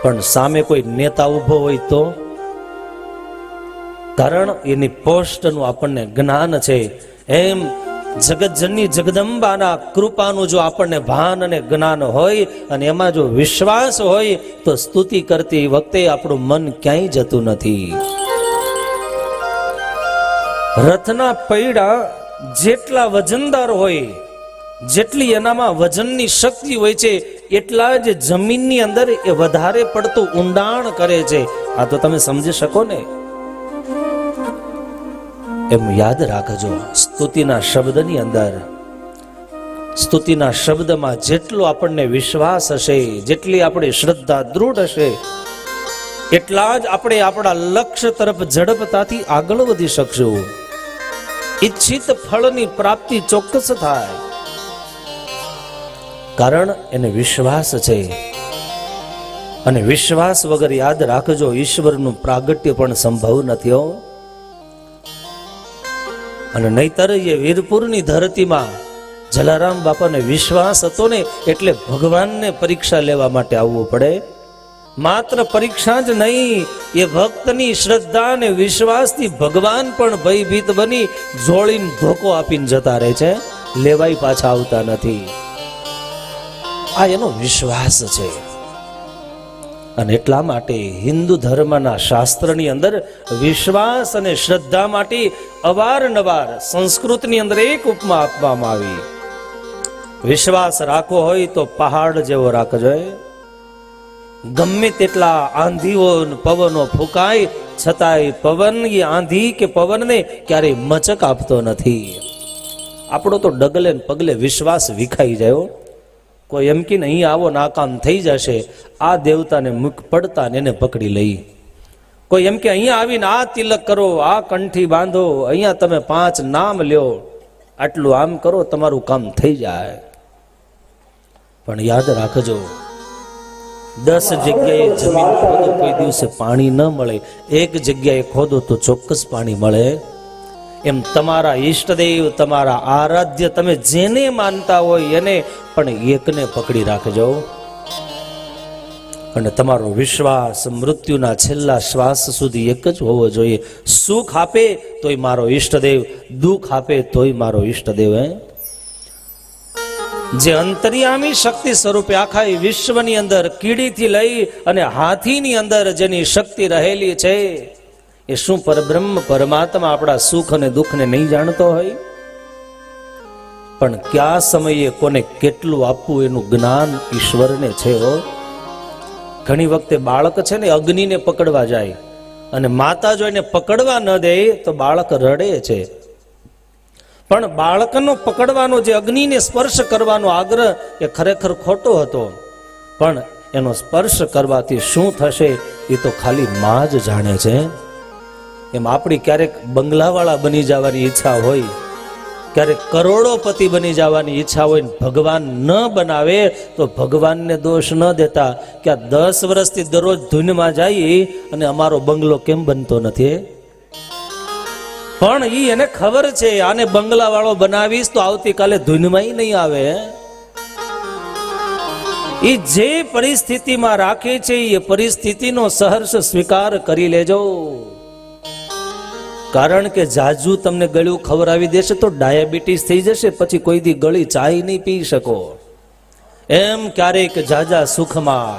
Speaker 1: પણ સામે કોઈ નેતા ઉભો હોય તો, કારણ એની પોસ્ટનું આપણને જ્ઞાન છે. એમ જગતજનની જગદંબાના કૃપાનું જો આપણને ભાન અને જ્ઞાન હોય અને એમાં જો વિશ્વાસ હોય તો સ્તુતિ કરતી વખતે આપણું મન ક્યાંય જતું નથી. રથના પૈડા જેટલા વજનદાર હોય, જેટલી એનામાં વજનની શક્તિ હોય છે, એટલા જ જમીનની અંદર એ વધારે પડતું ઊંડાણ કરે છે. આ તો તમે સમજી શકો ને. એમ યાદ રાખજો, સ્તુતિના શબ્દની અંદર, સ્તુતિના શબ્દમાં જેટલો આપણને વિશ્વાસ હશે, જેટલી આપણી શ્રદ્ધા દૃઢ હશે, એટલા જ આપણે આપણા લક્ષ્ય તરફ ઝડપતાથી આગળ વધી શકશું. ઈચ્છિત ફળની પ્રાપ્તિ ચોક્કસ થાય, કારણ એને વિશ્વાસ છે. અને વિશ્વાસ વગર યાદ રાખજો, ઈશ્વરનું પ્રાગટ્ય પણ સંભવ નથી હો. અને નહીતર એ વીરપુરની ધરતીમાં જલારામ બાપાને વિશ્વાસ હતો ને, એટલે ભગવાનને પરીક્ષા લેવા માટે આવવું પડે. માત્ર પરીક્ષા જ નહીં, એ ભક્તની શ્રદ્ધા અને વિશ્વાસથી ભગવાન પણ ભયભીત બની જોડીને ધોકો આપીને જતા રહે છે, લેવાય પાછા આવતા નથી. આ એનો વિશ્વાસ છે. અને એટલા માટે હિન્દુ ધર્મના શાસ્ત્રની અંદર વિશ્વાસ અને શ્રદ્ધા માટે અવારનવાર સંસ્કૃતની અંદર એક ઉપમા આપવામાં આવી. વિશ્વાસ રાખવો હોય તો પહાડ જેવો રાખજો. ગમે તેટલા આંધીઓ પવનો ફૂંકાય છતાંય પવન એ આંધી કે પવનને ક્યારેય મચક આપતો નથી. આપણો તો ડગલે ને પગલે વિશ્વાસ વિખાઈ જાય. કોઈ એમ કે અહીં આવો નાકામ થઈ જશે, આ દેવતાને મુખ પડતા ને એને પકડી લઈ. કોઈ એમ કે અહીંયા આવીને આ તિલક કરો, આ કંઠી બાંધો, અહીંયા તમે 5 નામ લ્યો, આટલું આમ કરો, તમારું કામ થઈ જાય. પણ યાદ રાખજો, 10 જગ્યાએ જમીન ખોદો કોઈ દિવસે પાણી ન મળે, એક જગ્યાએ ખોદો તો ચોક્કસ પાણી મળે. એમ તમારા ઈષ્ટદેવ, તમારા આરાધ્ય, તમે જેને માનતા હોય એને પણ એકને પકડી રાખજો. અને તમારો વિશ્વાસ મૃત્યુના છેલ્લા શ્વાસ સુધી એક જ હોવો જોઈએ. સુખ આપે તોય મારો ઈષ્ટદેવ, દુઃખ આપે તોય મારો ઈષ્ટદેવ. જે અંતર્યામી શક્તિ સ્વરૂપે આખા વિશ્વની અંદર કીડીથી લઈ અને હાથીની અંદર જેની શક્તિ રહેલી છે, એ શું પરબ્રહ્મ પરમાત્મા આપણા સુખ અને દુઃખને નહીં જાણતો હોય? પણ કયા સમયે કોને કેટલું આપવું એનું જ્ઞાન ઈશ્વરને છે. ઘણી વખતે બાળક છે ને અગ્નિને પકડવા જાય અને માતા જો એને પકડવા ન દે તો બાળક રડે છે. પણ બાળકનો પકડવાનો, જે અગ્નિને સ્પર્શ કરવાનો આગ્રહ એ ખરેખર ખોટો હતો. પણ એનો સ્પર્શ કરવાથી શું થશે એ તો ખાલી માં જ જાણે છે. એમ આપણી ક્યારેક બંગલાવાળા બની જવાની ઈચ્છા હોય, ક્યારેક કરોડોપતિ બની જવાની ઈચ્છા હોય, ભગવાન ન બનાવે તો ભગવાનને દોષ ન દેતા કે આ 10 વર્ષથી દરરોજ ધૂનમાં જઈએ અને અમારો બંગલો કેમ બનતો નથી. પણ ઈ એને ખબર છે, આને બંગલાવાળો બનાવીશ તો આવતીકાલે ધૂનમાં નહીં આવે. ઈ જે પરિસ્થિતિમાં રાખે છે એ પરિસ્થિતિનો સહર્ષ સ્વીકાર કરી લેજો. કારણ કે જાજુ તમને ગળ્યું ખવડાવી દેશે તો ડાયાબિટીસ થઈ જશે, પછી કોઈ દી ગળી ચાય નહીં પી શકો. એમ ક્યારેક જાજા સુખમાં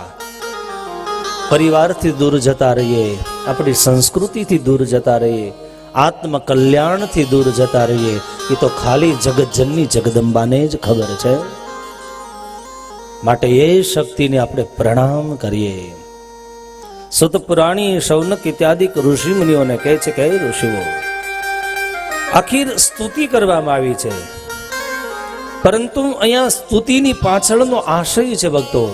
Speaker 1: પરિવારથી દૂર જતા રહીએ, આપણી સંસ્કૃતિથી દૂર જતા રહીએ, આત્મકલ્યાણથી દૂર જતા રહીએ, એ તો ખાલી જગતજનની જગદંબાને જ ખબર છે. માટે એ શક્તિને આપણે પ્રણામ કરીએ. સુત પુરાણી, શૌનક ઇત્યાદિક ઋષિ મુનિઓને કહે છે કે ઋષિઓ, આખીર સ્તુતિ કરવામાં આવી છે, પરંતુ અહીંયા સ્તુતિની પાછળનો આશય છે ભક્તો,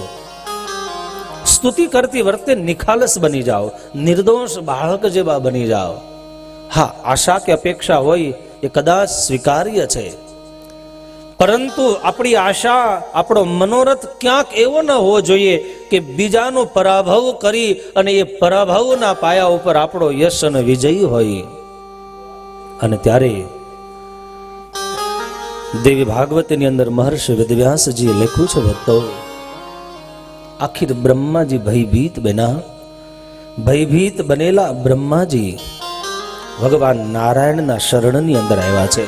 Speaker 1: સ્તુતિ કરતી વખતે નિખાલસ બની જાઓ, નિર્દોષ બાળક જેવા બની જાઓ. હા, આશા કે અપેક્ષા હોય એ કદાચ સ્વીકાર્ય છે, પરંતુ આપણી આશા, આપણો મનોરથ ક્યાંક એવો ન હોવો જોઈએ કે બીજાનો પરાભવ કરી અને એ પરાભવના પાયા ઉપર આપણો યશ અને વિજય હોય. અને ત્યારે દેવી ભાગવતની અંદર મહર્ષિ વેદવ્યાસજીએ લખ્યું છે ભક્તો, આખિર બ્રહ્માજી ભયભીત બન્યા. ભયભીત બનેલા બ્રહ્માજી ભગવાન નારાયણના શરણની અંદર આવ્યા છે.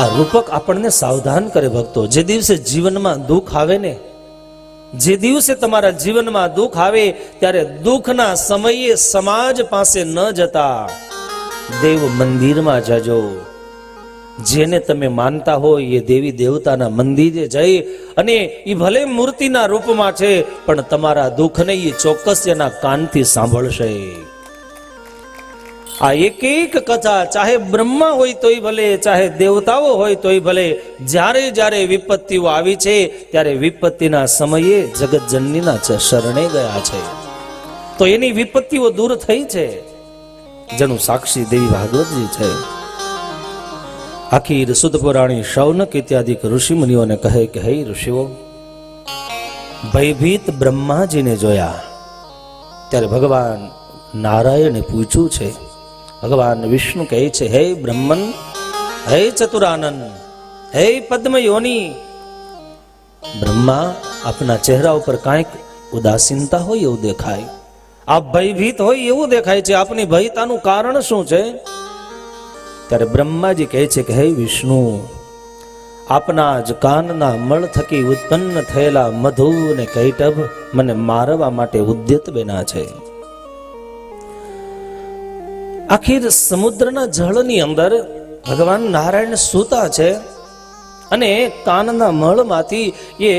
Speaker 1: આ રૂપક આપણને સાવધાન કરે ભક્તો. જે દિવસે જીવનમાં દુઃખ આવે ને, જે દિવસે તમારા જીવનમાં દુઃખ આવે ત્યારે દુઃખના સમયે સમાજ પાસે ન જતા દેવ મંદિરમાં જજો. જેને તમે માનતા હોય એ દેવી દેવતાના મંદિરે જઈ અને એ ભલે મૂર્તિના રૂપમાં છે, પણ તમારા દુઃખને એ ચોક્કસ એના કાનથી સાંભળશે. આ એક એક કથા, ચાહે બ્રહ્મા હોય તોય ભલે, ચાહે દેવતાઓ હોય તોય ભલે, જ્યારે જ્યારે વિપત્તિઓ આવી છે ત્યારે વિપત્તિના સમયે જગતજનનીના શરણે ગયા છે, તો એની વિપત્તિઓ દૂર થઈ છે, જેનું સાક્ષી દેવી ભાગવતજી છે. આખી સુદ પુરાણી શૌનક ઇત્યાદિ ઋષિ મુનિઓને કહે કે હે ઋષિઓ, ભયભીત બ્રહ્માજીને જોયા ત્યારે ભગવાન નારાયણે પૂછ્યું છે. ભગવાન વિષ્ણુ કહે છે, હે બ્રહ્મન, હે ચતુરાનંદ, હે પદ્મયોની, બ્રહ્મા, આપના ચહેરા ઉપર કાંઈક ઉદાસીનતા હોય એવું દેખાય, આપ ભયભીત હોય એવું દેખાય છે, આપની ભયતાનું કારણ શું છે? ત્યારે બ્રહ્માજી કહે છે કે હે વિષ્ણુ, આપના જ કાનના મળ થકી ઉત્પન્ન થયેલા મધુ ને કૈટભ મને મારવા માટે ઉદ્યત બન્યા છે. આખીર સમુદ્રના જળની અંદર ભગવાન નારાયણ સૂતા છે અને કાનના મળમાંથી એ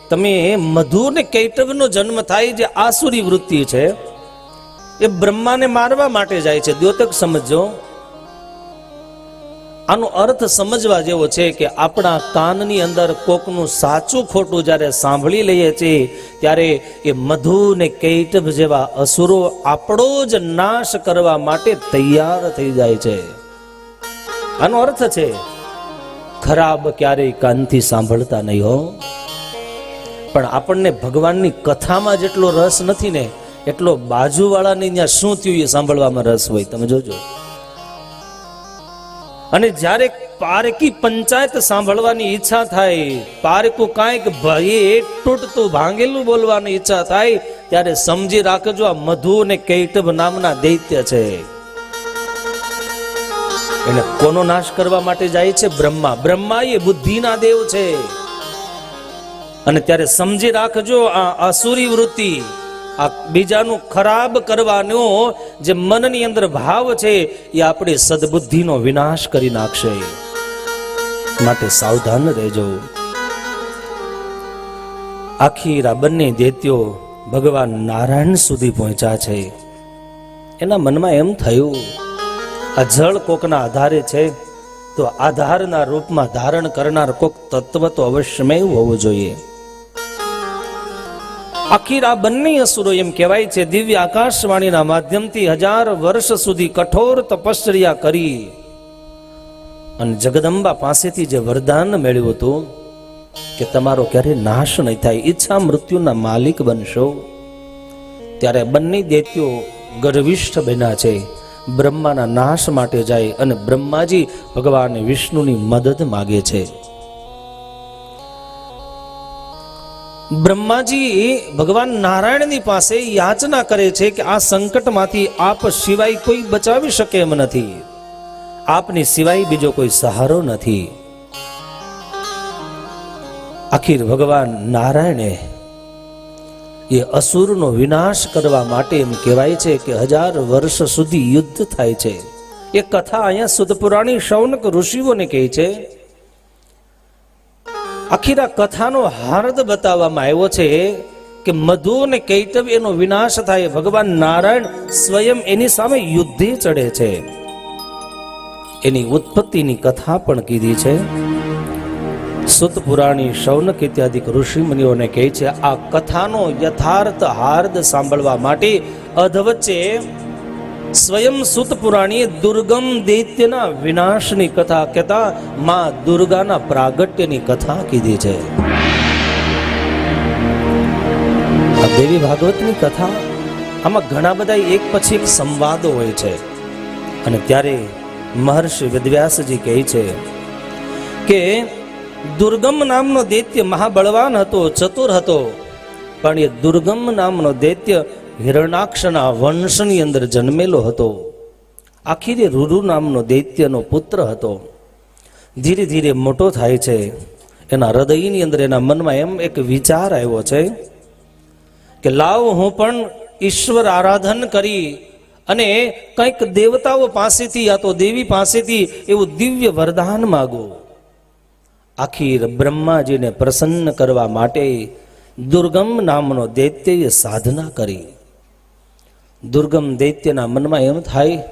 Speaker 1: તમે મધુ ને કૈટભનો જન્મ થાય, જે આસુરી વૃત્તિ છે, એ બ્રહ્માને મારવા માટે જાય છે. દ્યોતક સમજો, આનો અર્થ સમજવા જેવો છે કે આપણા કાનની અંદર કોકનું સાચું ખોટું જ્યારે સાંભળી લઈએ છીએ ત્યારે એ મધુ ને કૈટભ જેવા અસુરો આપણો જ નાશ કરવા માટે તૈયાર થઈ જાય છે. આનો અર્થ છે ખરાબ ક્યારેય કાનથી સાંભળતા નહીં હો, પણ આપણને ભગવાનની કથામાં જેટલો રસ નથી ને એટલો બાજુવાળાની ત્યાં શું થયું એ સાંભળવામાં રસ હોય. તમે જોજો, અને જ્યારે પારકી પંચાયત સાંભળવાની ઈચ્છા થાય, પારકું કાંઈક ભયે તૂટતું ભાંગેલું બોલવાની ઈચ્છા થાય, ત્યારે સમજી રાખજો આ મધુ ને કૈટભ નામના દૈત્ય છે. એને કોનો નાશ કરવા માટે જાય છે? બ્રહ્મા. બ્રહ્મા એ બુદ્ધિના દેવ છે. અને ત્યારે સમજી રાખજો આ આસુરી વૃત્તિ, આ બીજાનું ખરાબ કરવાનો જે મનની અંદર ભાવ છે એ આપણી સદબુદ્ધિનો વિનાશ કરી નાખશે, માટે સાવધાન રહેજો. આખીર આ બંને દૈત્યો ભગવાન નારાયણ સુધી પહોંચ્યા છે. એના મનમાં એમ થયું, આ જળ કોકના આધારે છે, તો આધારના રૂપમાં ધારણ કરનાર કોક તત્વ તો અવશ્યમેય હોવું જોઈએ. આખીર આ બંને અસુરો એમ કહેવાય છે દિવ્ય આકાશવાણીના માધ્યમથી 1000 વર્ષ સુધી કઠોર તપશ્ચર્યા કરી અને જગદંબા પાસેથી જે વરદાન મેળવ્યું હતું કે તમારો ક્યારે નાશ નહીં થાય, ઈચ્છા મૃત્યુના માલિક બનશો, ત્યારે બંને દૈત્યો ગર્વિષ્ઠ બન્યા છે. બ્રહ્માના નાશ માટે જાય અને બ્રહ્માજી ભગવાન વિષ્ણુની મદદ માગે છે. બ્રહ્માજી ભગવાન નારાયણની પાસે યાચના કરે છે કે આ સંકટમાંથી આપ સિવાય કોઈ બચાવી શકે એમ નથી, આપની સિવાય બીજો કોઈ સહારો નથી. આખિર ભગવાન નારાયણે એ અસુરનો વિનાશ કરવા માટે એમ કહેવાય છે કે 1000 વર્ષ સુધી યુદ્ધ થાય છે. એ કથા અહીંયા સુદ પુરાણી શૌનક ઋષિઓને કહે છે. આખીર આ કથાનો હાર્દ બતાવવામાં આવ્યો છે કે મધુ અને કૈટભ એનો વિનાશ થાય, ભગવાન નારાયણ સ્વયં એની સામે યુદ્ધે ચડે છે. એની ઉત્પત્તિની કથા પણ કીધી છે. સુત પુરાણી શૌનક ઇત્યાદિ ઋષિ મુનિઓને કહે છે આ કથાનો યથાર્થ હાર્દ સાંભળવા માટે અધવચ્ચે સ્વયં સુત પુરાણીએ દુર્ગમ દૈત્યના વિનાશની કથા કહેતા માં દુર્ગાના પ્રાગટ્યની કથા કીધી છે. આ દેવી ભાગવતની કથા, આમાં ઘણા બધા એક પછી એક સંવાદો હોય છે. અને ત્યારે મહર્ષિ વેદવ્યાસજી કહે છે કે દુર્ગમ નામનો દૈત્ય મહાબળવાન હતો, ચતુર હતો, પણ એ દુર્ગમ નામનો દૈત્ય હિરણાક્ષના વંશની અંદર જન્મેલો હતો. આખીરે રૂરુ નામનો દૈત્યનો પુત્ર હતો. ધીરે ધીરે મોટો થાય છે. એના હૃદયની અંદર, એના મનમાં એમ એક વિચાર આવ્યો છે કે લાવ હું પણ ઈશ્વર આરાધન કરી અને કંઈક દેવતાઓ પાસેથી યા તો દેવી પાસેથી એવું દિવ્ય વરદાન માગું. આખીર બ્રહ્માજીને પ્રસન્ન કરવા માટે દુર્ગમ નામનો દૈત્યએ સાધના કરી. દુર્ગમ દૈત્યના મનમાં એમ થાય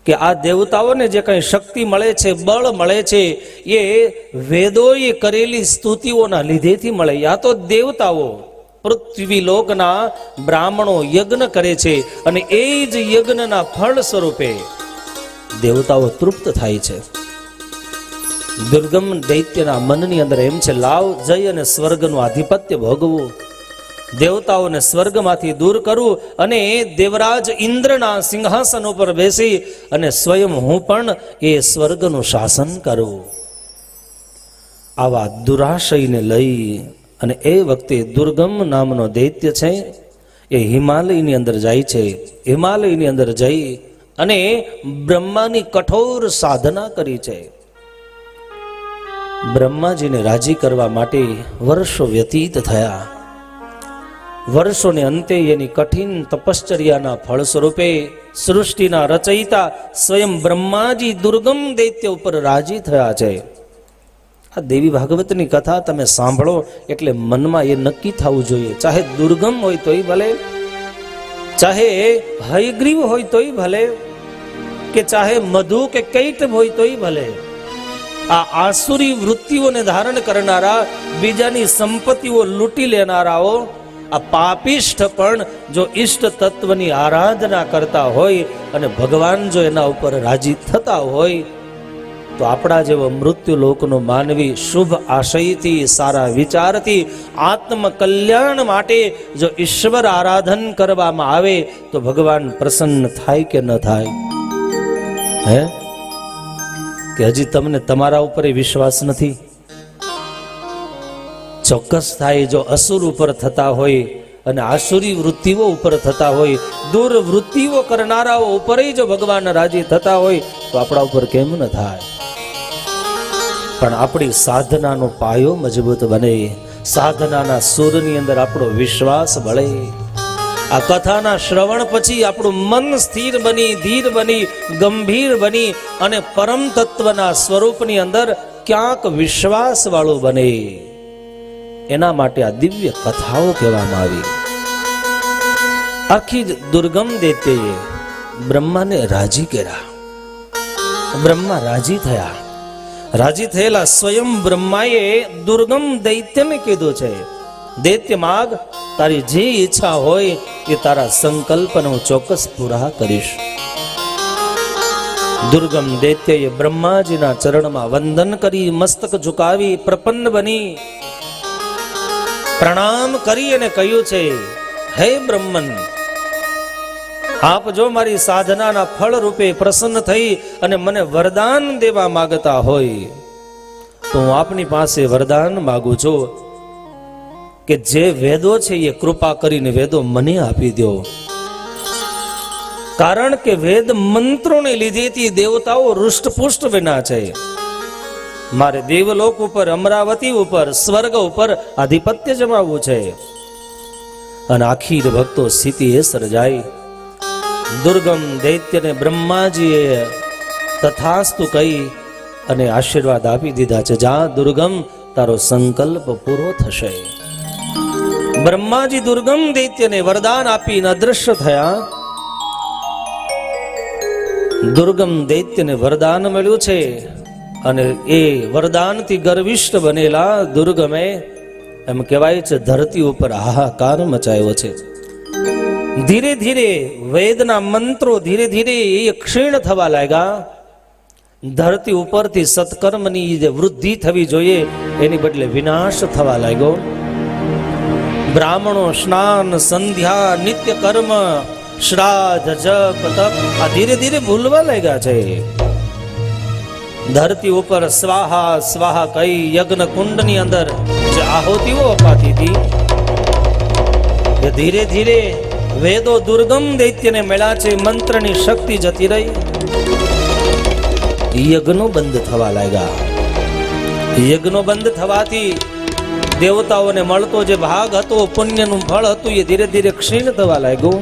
Speaker 1: કે આ દેવતાઓને જે કંઈ શક્તિ મળે છે, બળ મળે છે, એ વેદોએ કરેલી સ્તુતિઓના લીધેથી મળે. આ તો દેવતાઓ પૃથ્વી લોકના બ્રાહ્મણો યજ્ઞ કરે છે અને એ જ યજ્ઞના ફળ સ્વરૂપે દેવતાઓ તૃપ્ત થાય છે. દુર્ગમ દૈત્યના મનની અંદર એમ છે, લાવ જઈ અને સ્વર્ગનું આધિપત્ય ભોગવું, દેવતાઓને સ્વર્ગમાંથી દૂર કરવું અને દેવરાજ ઇન્દ્રના સિંહાસન ઉપર બેસી અને સ્વયં હું પણ એ સ્વર્ગનું શાસન કરું. આવા દુરાશયને લઈ અને એ વખતે દુર્ગમ નામનો દૈત્ય છે એ હિમાલયની અંદર જાય છે. હિમાલયની અંદર જઈ અને બ્રહ્માની કઠોર સાધના કરી છે. બ્રહ્માજીને રાજી કરવા માટે વર્ષો વ્યતીત થયા. વર્ષોને અંતે એની કઠિન તપશ્ચર્યાના ફળ સ્વરૂપે સૃષ્ટિના રચયિતા સ્વયં બ્રહ્માજી દુર્ગમ દૈત્ય ઉપર રાજી થયા છે. આ દેવી ભાગવતની કથા તમે સાંભળો એટલે મનમાં એ નક્કી થવું જોઈએ, ચાહે દુર્ગમ હોય તોય ભલે, ચાહે હયગ્રીવ હોય તોય ભલે, કે ચાહે મધુ કે કૈટભ હોય તોય ભલે. આ આસુરી વૃત્તિઓને ધારણ કરનારા, બીજાની સંપત્તિઓ લૂંટી લેનારાઓ, આ પાપિષ્ઠ પણ જો ઈષ્ટ તત્વની આરાધના કરતા હોય અને ભગવાન જો એના ઉપર રાજી થતા હોય તો આપણા જેવો મૃત્યુ લોકનો માનવી શુભ આશયથી, સારા વિચારથી, આત્મ કલ્યાણ માટે જો ઈશ્વર આરાધન કરવામાં આવે તો ભગવાન પ્રસન્ન થાય કે ન થાય? હે, કે હજી તમને તમારા ઉપર વિશ્વાસ નથી? ચોક્કસ થાય. જો અસુર ઉપર થતા હોય અને આસુરી વૃત્તિઓ ઉપર થતા હોય, દુર્વૃત્તિઓ કરનારાઓ ઉપર જો ભગવાન રાજી થતા હોય તો આપણા ઉપર કેમ ન થાય? પણ આપણી સાધનાનો પાયો મજબૂત બને, સાધનાના સૂરની અંદર આપણો વિશ્વાસ બળે. આ કથાના શ્રવણ પછી આપણું મન સ્થિર બની, ધીર બની, ગંભીર બની અને પરમ તત્વના સ્વરૂપની અંદર ક્યાંક વિશ્વાસ વાળું બને. એના માટે આ દિવ્ય કથાઓ કહેવામાં આવી. આખી દુર્ગમ દૈત્યએ બ્રહ્માને રાજી કર્યા. બ્રહ્મા રાજી થયા. રાજી થયેલા સ્વયં બ્રહ્માએ દુર્ગમ દૈત્યને કીધું છે, દૈત્ય માગ, તારી જે ઈચ્છા હોય એ તારા સંકલ્પને હું ચોક્કસ પૂરા કરીશ. દુર્ગમ દૈત્યએ બ્રહ્માજીના ચરણમાં વંદન કરી, મસ્તક ઝુકાવી, પ્રપન્ન બની પ્રણામ કરી અને કહ્યું છે, હે બ્રહ્મન, આપ જો મારી સાધનાના ફળ રૂપે પ્રસન્ન થઈ અને મને વરદાન દેવા માંગતા હોય તો હું આપની પાસે વરદાન માંગુ છું કે જે વેદો છે એ કૃપા કરીને વેદો મને આપી દો. કારણ કે વેદ મંત્રોને લીધેથી દેવતાઓ રૂષ્ટપુષ્ટ બન્યા છે. મારે દેવલોક ઉપર, અમરાવતી ઉપર, સ્વર્ગ ઉપર આધિપત્ય જમાવવું છે. અને આખીર ભક્તો સ્થિતિ એ સર્જાઈ. દુર્ગમ દૈત્યને બ્રહ્માજીએ તથાસ્તુ કહી અને આશીર્વાદ આપી દીધા છે, જા દુર્ગમ, તારો સંકલ્પ પૂરો થશે. બ્રહ્માજી દુર્ગમ દૈત્યને વરદાન આપીને અદૃશ્ય થયા. દુર્ગમ દૈત્યને વરદાન મળ્યું છે અને એ વરદાનથી ગર્વિષ્ઠ બનેલા દુર્ગમે, એમ કહેવાય છે, ધરતી ઉપર હાહાકાર મચાવ્યો છે. ધીરે ધીરે વેદના મંત્રો ધીરે ધીરે એ ક્ષીણ થવા લાગ્યા. ધરતી ઉપરથી સત્કર્મની જે વૃદ્ધિ થવી જોઈએ એની બદલે વિનાશ થવા લાગ્યો. બ્રાહ્મણો સ્નાન, સંધ્યા, નિત્ય કર્મ, શ્રાદ્ધ, જપ, તપ આ ધીરે ધીરે ભૂલવા લાગ્યા છે. ધરતી ઉપર સ્વાહા સ્વાહા કઈ યજ્ઞ કુંડની અંદર જે આહુતિઓ અપાતી હતી એ ધીરે ધીરે વેદો દુર્ગમ દૈત્યને મળ્યા છે, મંત્રની શક્તિ જતી રહી. યજ્ઞો બંધ થવા લાગ્યા. યજ્ઞો બંધ થવાથી દેવતાઓને મળતો જે ભાગ હતો, પુણ્યનું ફળ હતું, એ ધીરે ધીરે ક્ષીણ થવા લાગ્યું.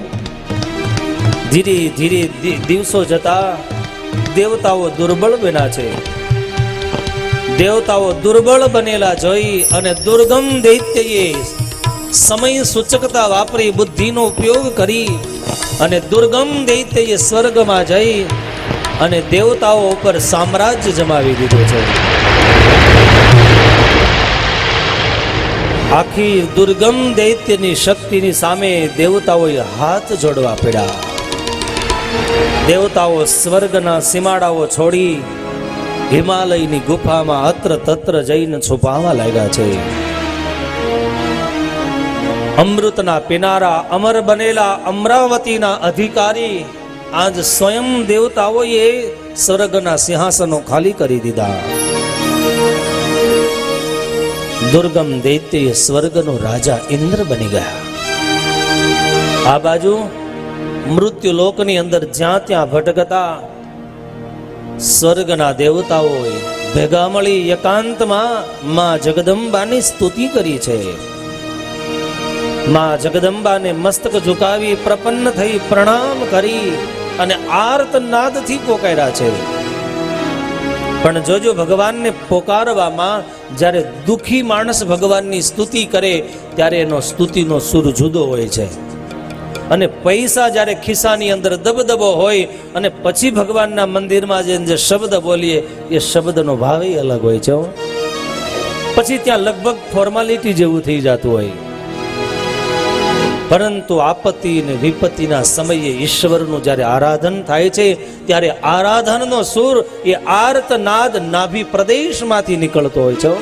Speaker 1: ધીરે ધીરે દિવસો જતા દેવતાઓ દુર્બળ બન્યા છે. દેવતાઓ દુર્બળ બનેલા જોઈ અને દુર્ગમ દૈત્યએ સમય સૂચકતા વાપરી, બુદ્ધિનો ઉપયોગ કરી અને દુર્ગમ દૈત્યએ સ્વર્ગમાં જઈ અને દેવતાઓ ઉપર સામ્રાજ્ય જમાવી દીધું છે. આખી દુર્ગમ દૈત્યની શક્તિની સામે દેવતાઓએ હાથ જોડવા પડ્યા. દેવતાઓ સ્વર્ગના સીમાડાઓ છોડી હિમાલયની ગુફામાં અત્ર તત્ર જઈને છુપાવા લાગ્યા છે. અમૃતના પીનારા અમર બનેલા અમરાવતીના અધિકારી આજ સ્વયં દેવતાઓએ સ્વર્ગના સિંહાસનો ખાલી કરી દીધા. દુર્ગમ દૈત્ય સ્વર્ગનો રાજા ઇન્દ્ર બની ગયા. આ બાજુ મૃત્યુ લોકની અંદર જ્યાં ત્યાં ભટકતા સ્વર્ગના દેવતાઓએ ભેગા મળી એકાંતમાં માં જગદંબાની સ્તુતિ કરી છે. માં જગદંબાને મસ્તક ઝુકાવી પ્રપન્ન થઈ પ્રણામ કરી અને આર્તનાદથી પોકાર્યા છે. પણ જોજો, ભગવાનને પોકારવામાં જ્યારે દુખી માણસ ભગવાનની સ્તુતિ કરે ત્યારે એનો સ્તુતિનો સુર જુદો હોય છે. અને પૈસા જ્યારે ખિસ્સાની અંદર દબદબો હોય અને પછી ભગવાનના મંદિરમાં જઈને જે શબ્દ બોલીએ એ શબ્દનો ભાવ અલગ હોય છે. પછી ત્યાં લગભગ ફોર્માલિટી જેવું થઈ જતું હોય. પરંતુ આપત્તિ અને વિપત્તિના સમયે ઈશ્વરનું જ્યારે આરાધન થાય છે ત્યારે આરાધનનો સુર એ આર્તનાદ નાભી પ્રદેશમાંથી નીકળતો હોય છે.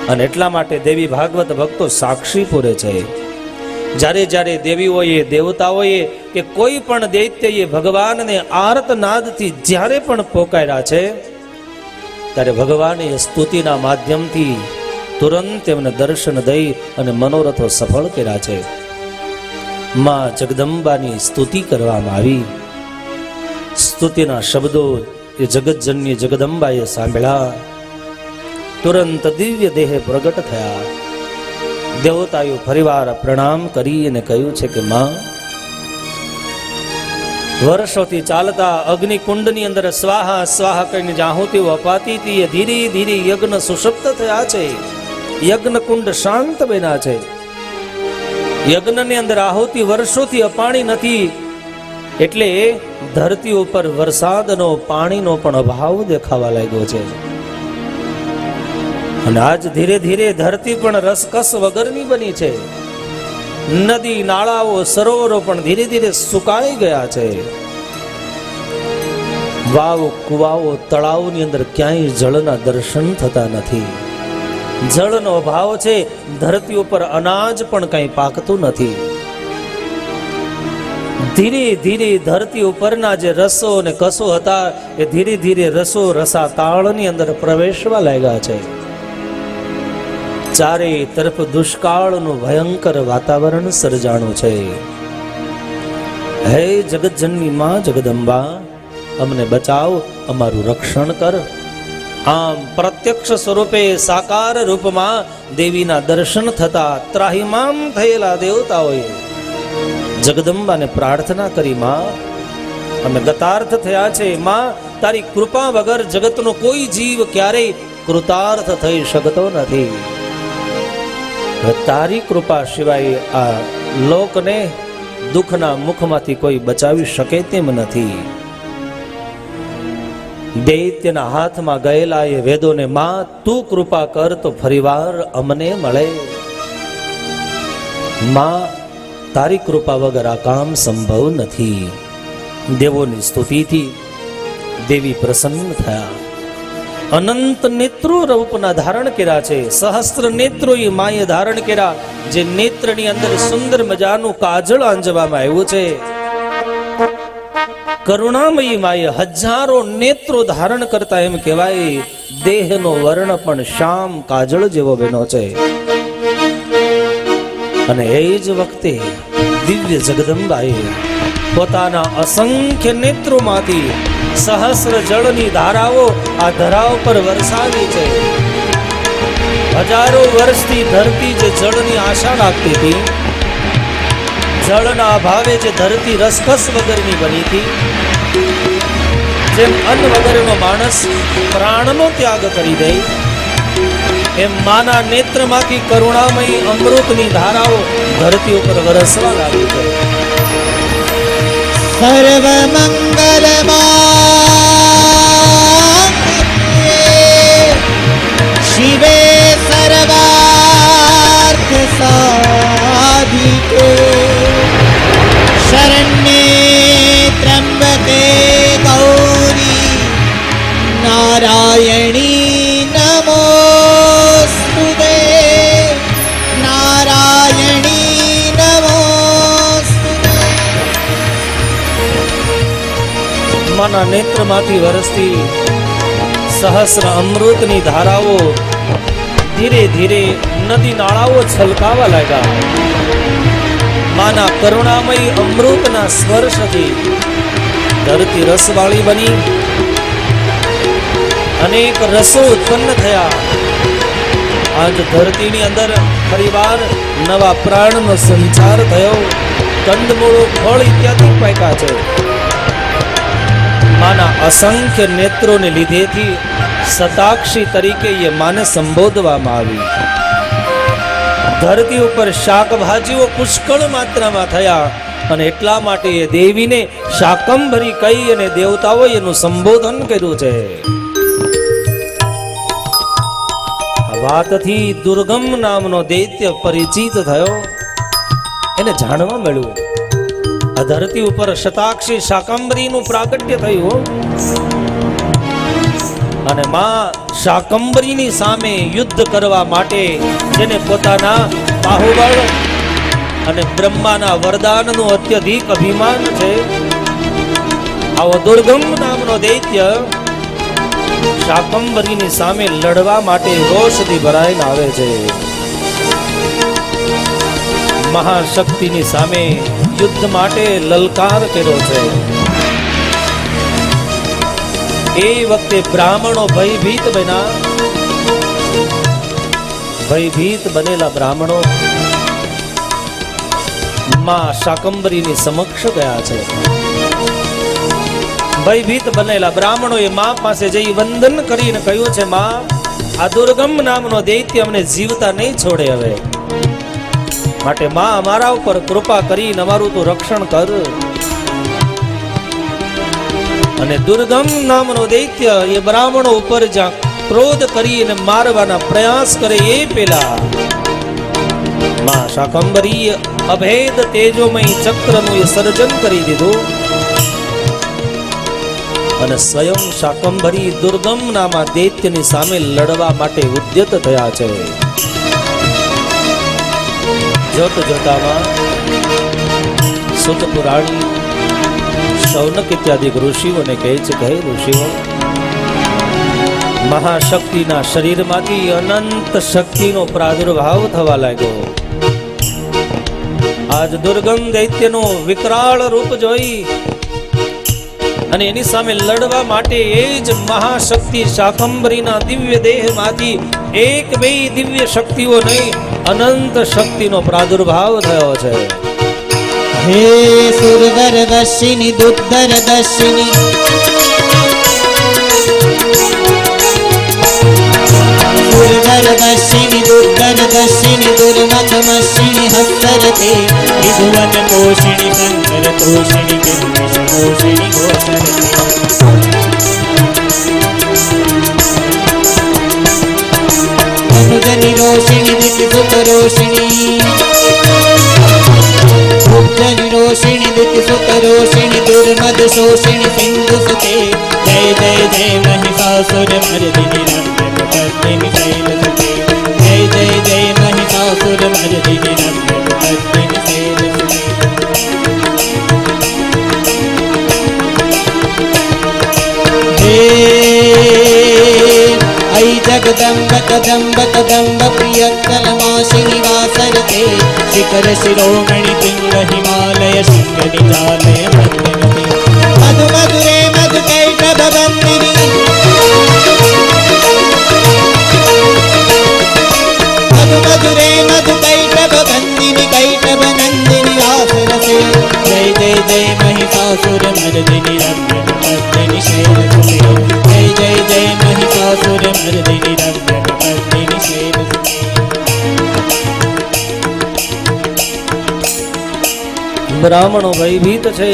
Speaker 1: અને એટલા માટે દેવી ભાગવત ભક્તો સાક્ષી પૂરે છે. જ્યારે જ્યારે દેવીઓએ દેવતાઓએ કે કોઈ પણ દૈત્યએ ભગવાનને આર્તનાદથી જ્યારે પણ પોકાર્યા છે ત્યારે ભગવાને સ્તુતિના માધ્યમથી તુરંત એમને દર્શન દઈ અને મનોરથો સફળ કર્યા છે. માં જગદંબાની સ્તુતિ કરવામાં આવી. સ્તુતિના શબ્દો એ જગતજનની જગદંબાએ સાંભળ્યા. તુરંત દિવ્ય દેહે પ્રગટ થયા. દેવતાએ ફરીવાર પ્રણામ કરી અને કહ્યું છે કે માં, વર્ષોથી ચાલતા અગ્નિકુંડની અંદર સ્વાહા સ્વાહા કરીને આહુતિઓ અપાતી હતી એ ધીરે ધીરે યજ્ઞ સુષુપ્ત થયા છે. યજ્ઞ કુંડ શાંત બન્યા છે. યજ્ઞની અંદર આહુતિ વર્ષોથી અપાણી નથી એટલે ધરતી ઉપર વરસાદનો પાણીનો પણ અભાવ દેખાવા લાગ્યો છે. અને આજ ધીરે ધીરે ધરતી પણ રસકસ વગરની બની છે. નદી નાળાઓ સરોવરો પણ ધીરે ધીરે સુકાઈ ગયા છે. વાવ કુવાઓ તળાવની અંદર ક્યાંય જળના દર્શન થતા નથી. જળનો અભાવ છે. ધરતી ઉપર અનાજ પણ કંઈ પાકતું નથી. ધીરે ધીરે ધરતી ઉપરના જે રસો અને કસો હતા એ ધીરે ધીરે રસો રસા તાળની અંદર પ્રવેશવા લાગ્યા છે. ચારે તરફ દુષ્કાળનું ભયંકર વાતાવરણ સર્જાણું છે. હે જગતજનની માં જગદંબા, અમને બચાવ, અમારું રક્ષણ કર. આમ પ્રત્યક્ષ સ્વરૂપે સાકાર રૂપમાં દેવીના દર્શન થતા ત્રાહિમામ થયેલા દેવતાઓએ જગદંબાને પ્રાર્થના કરી, માં અમે ગતાર્થ થયા છે. માં, તારી કૃપા વગર જગતનો કોઈ જીવ ક્યારેય કૃતાર્થ થઈ શકતો નથી. તારી કૃપા સિવાય આ લોકને દુઃખના મુખમાંથી કોઈ બચાવી શકે તેમ નથી. દૈત્યના હાથમાં ગયેલા એ વેદોને માં તું કૃપા કર તો ફરીવાર અમને મળે. માં, તારી કૃપા વગર આ કામ સંભવ નથી. દેવોની સ્તુતિથી દેવી પ્રસન્ન થયા. અનંત નેત્રો રૂપના ધારણ કર્યા છે. સહસ્ત્ર નેત્રો એ માએ ધારણ કર્યા. જે નેત્રની અંદર સુંદર મજાનું કાજળ આંજવામાં આવ્યું છે. કરુણામયી માએ હજારો નેત્રો ધારણ કરતા એમ કહેવાય દેહનો વર્ણ પણ શ્યામ કાજળ જેવો બન્યો છે. અને એ જ વખતે દિવ્ય જગદંબાએ પોતાના અસંખ્ય નેત્રોમાંથી સહસ્ર જળની ધારાઓ આ ધરા ઉપર વરસાવી છે. હજારો વર્ષથી ધરતી જે જળની આશા રાખતી હતી, જળના અભાવે જે ધરતી રસકસ વગરની બની હતી, જેમ અન્ન વગરનો માણસ પ્રાણનો ત્યાગ કરી દે એમ માના નેત્રમાંથી કરુણામયી અમૃતની ધારાઓ ધરતી ઉપર વરસવા લાગી છે.
Speaker 2: સર્વમંગલમાંગલ્યે શિવે સર્વાર્થ સાધિકે શરણ્યે ત્ર્યંબકે ગૌરી નારાયણી નમોસ્તુતે નારાયણી નમોસ્તુતે.
Speaker 1: માના નેત્રમાંથી વરસતી સહસ્ર અમૃતની ધારાઓ ધીરે ધીરે નદી નાળાઓ છલકાવા લાગ્યા. માના કરુણામય અમૃતના સ્પર્શથી ધરતી રસવાળી બની. અનેક રસો ઉત્પન્ન થયા. આજ ધરતીની અંદર ફરીવાર નવા પ્રાણનો સંચાર થયો. કંદમૂળો ફળ ઇત્યાદિ પાક્યા છે. માના અસંખ્ય નેત્રોને લીધેથી સતાક્ષી તરીકે એ માને સંબોધવામાં આવી. ધરતી ઉપર શાકભાજીઓ પુષ્કળ માત્રામાં થયા અને એટલા માટે એ દેવીને શાકંભરી કહી અને દેવતાઓ એનું સંબોધન કર્યું છે. આ વાતથી દુર્ગમ નામનો દૈત્ય પરિચિત થયો. એને જાણવા મળ્યું આ ધરતી ઉપર શતાક્ષી શાકંભરીનું પ્રાગટ્ય થયું અને માં શાકંભરીની સામે યુદ્ધ કરવા માટે જેને પોતાના બાહુબળ અને બ્રહ્માના વરદાનનું અત્યધિક અભિમાન છે, આવો દુર્ગમ નામનો દૈત્ય શાકંભરીની સામે લડવા માટે રોષથી ભરાઈને આવે છે. મહાશક્તિની સામે યુદ્ધ માટે લલકાર કર્યો છે. એ વખતે બ્રાહ્મણો ભયભીત બન્યા. ભયભીત બનેલા બ્રાહ્મણો માં શાકંભરીની સમક્ષ ગયા છે. ભયભીત બનેલા બ્રાહ્મણોએ માં પાસે જઈ વંદન કરીને કહ્યું છે, માં આ દુર્ગમ નામનો દૈત્ય અમને જીવતા નહીં છોડે. હવે માટે માં અમારા ઉપર કૃપા કરીને અમારું તું રક્ષણ કર. અને દુર્ગમ નામનો દૈત્ય એ બ્રાહ્મણો ઉપર જ્યાં ક્રોધ કરીને મારવાના પ્રયાસ કરે એ પેલા માં શાકંભરી અભેદ તેજોમય ચક્રનું એ સર્જન કરી દીધું અને સ્વયં શાકંભરી દુર્ગમ નામા દૈત્યની સામે લડવા માટે ઉદ્યત થયા છે. જોત જોતામાં સુત પુરાણી શૌનક ઇત્યાદિ ઋષિઓને કહે છે કે હે ઋષિઓ, મહાશક્તિના શરીરમાંથી અનંત શક્તિનો પ્રાદુર્ભાવ થવા લાગ્યો. આજ દુર્ગમ દૈત્યનો વિકરાળ રૂપ જોઈ અને એની સામે લડવા માટે એ જ મહાશક્તિ શાકંભરીના દિવ્ય દેહમાંથી એક બે દિવ્ય શક્તિઓ નહીં અનંત શક્તિનો પ્રાદુર્ભાવ થયો છે.
Speaker 2: હે સુરવર વશિની દુર્ધર દર્શિની સુરવર વશિની દુર્ધર દર્શિની દુર્મદમશિની હસ્તરતે વિધુવન પોષિણી શંકર તોષિણી કિલ્મિષ પોષિણી ગોસરતે अनुजनी रोषिणी दिति सुत रोषिणी उपजनी रोषिणी दिति सुत रोषिणी दुर्मद शोषिणी सिंधु सुते जय जय जय महिषासुर मर्दिनी रम्यकपर्दिनी शैल सुते जय जय जय महिषासुर मर्दिनी रम्यकपर्दिनी शैल सुते ऐ जगदम्ब कदम्ब कदम्ब प्रिय कलमाशिनी वासरते शिखर शिरोमणि पिंग हिमालय शृंग निजालय मध्यमते मधु मधुरे मधु कैटभ बंदिनी मधु मधुरे मधु कैटभ बंदिनी कैटभ नंदिनी वासरते जय जय जय महिषासुर मर्दिनी रम्यकपर्दिनी शैलसुते जय जय जय महिषासुर मर्दिनी रम्यकपर्दिनी शैलसुते.
Speaker 1: બ્રાહ્મણો ભયભીત છે.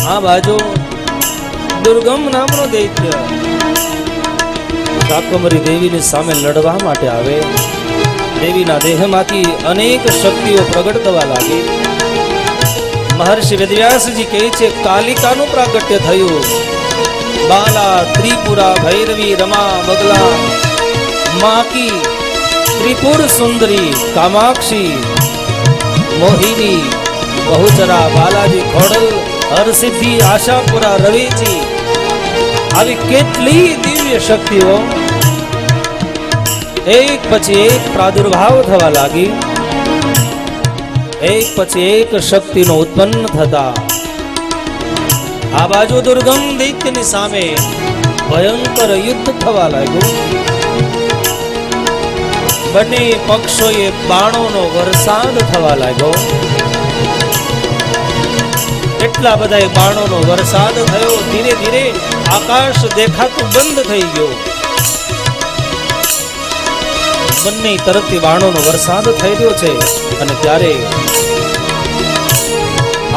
Speaker 1: આ બાજુ દુર્ગમ નામનો દૈત્ય શાકંભરી દેવીની સામે લડવા માટે આવે. દેવીના દેહમાંથી અનેક શક્તિઓ પ્રગટ થવા લાગી. મહર્ષિ વેદવ્યાસજી કહે છે કાલિકાનું પ્રાગટ્ય થયું. બાલા, ત્રિપુરા, ભૈરવી, રમા, બગલા, માકી, ત્રિપુર સુંદરી, કામાક્ષી, મોહિની, બહુચરા, બાલાજી, ખોડલ, હરસિદ્ધિ, આશાપુરા, રવિજી, આવી કેટલી દિવ્ય શક્તિઓ એક પછી એક પ્રાદુર્ભાવ થવા લાગી. એક પછી એક શક્તિનો ઉત્પન્ન થતા આ બાજુ દુર્ગમ દૈત્યની સામે ભયંકર યુદ્ધ થવા લાગ્યું. બંને પક્ષોએ બાણોનો વરસાદ થવા લાગ્યો. એટલા બધા બાણોનો વરસાદ થયો. ધીરે ધીરે આકાશ દેખાતું બંધ થઈ ગયું. બંને તરફથી બાણોનો વરસાદ થઈ રહ્યો છે. અને ત્યારે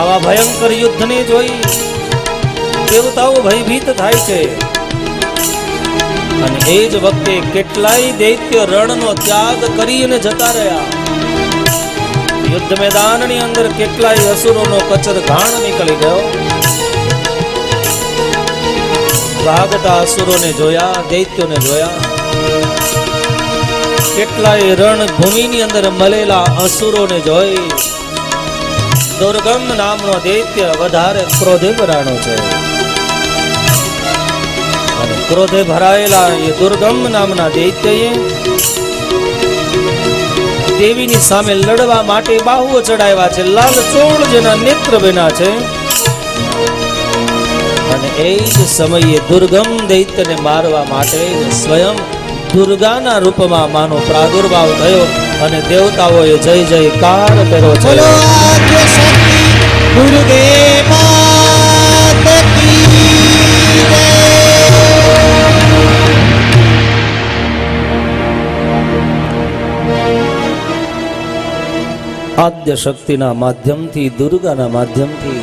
Speaker 1: આવા ભયંકર યુદ્ધને જોઈ દેવતાઓ ભયભીત થાય છે. અને એ જ વખતે કેટલાય દૈત્ય રણનો ત્યાગ કરીને જતા રહ્યા. યુદ્ધ મેદાનની અંદર કેટલાય અસુરોનો કચરઘાણ નીકળી ગયો. ભાગતા અસુરોને જોયા, દૈત્યોને જોયા. કેટલાય રણભૂમિની અંદર મળેલા અસુરોને જોઈ દુર્ગમ નામનો દૈત્ય વધારે ક્રોધે ભરાણો છે. અને ક્રોધે ભરાયેલા એ દુર્ગમ નામના દૈત્યએ દેવીની સામે લડવા માટે બાહુઓ ચડાવ્યા છે. લાલ ચોળ જેના નેત્ર બન્યા છે. અને એ જ સમયે દુર્ગમ દૈત્યને મારવા માટે સ્વયં દુર્ગાના રૂપમાં માનો પ્રાદુર્ભાવ થયો. અને દેવતાઓએ જય જયકાર કર્યો છે.
Speaker 2: બોલો આદ્ય શક્તિ દુર્ગે માત કી જય.
Speaker 1: આદ્ય શક્તિના માધ્યમથી, દુર્ગાના માધ્યમથી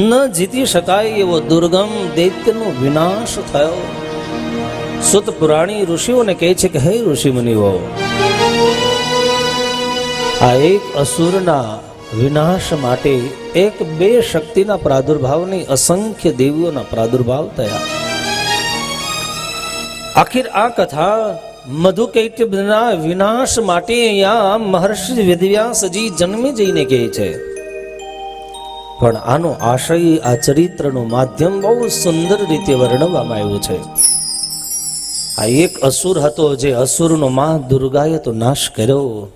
Speaker 1: ન જીતી શકાય એવો દુર્ગમ દૈત્યનો વિનાશ થયો. સુત પુરાણી ઋષિઓને કહે છે કે હે ઋષિ મુનિઓ, આ એક અસુરના વિનાશ માટે એક બે શક્તિના પ્રાદુર્ભાવની અસંખ્ય દેવીઓના પ્રાદુર્ભાવ થયા. આખિર આ કથા મધુકૈટભના વિનાશ માટે અહીંયા મહર્ષિ વેદવ્યાસજી જન્મે જઈને કહે છે. પણ આનો આશય, આ ચરિત્રનું માધ્યમ બહુ સુંદર રીતે વર્ણવવામાં આવ્યું છે. આ એક અસુર હતો, જે અસુરનો માં દુર્ગાએ તો નાશ કર્યો.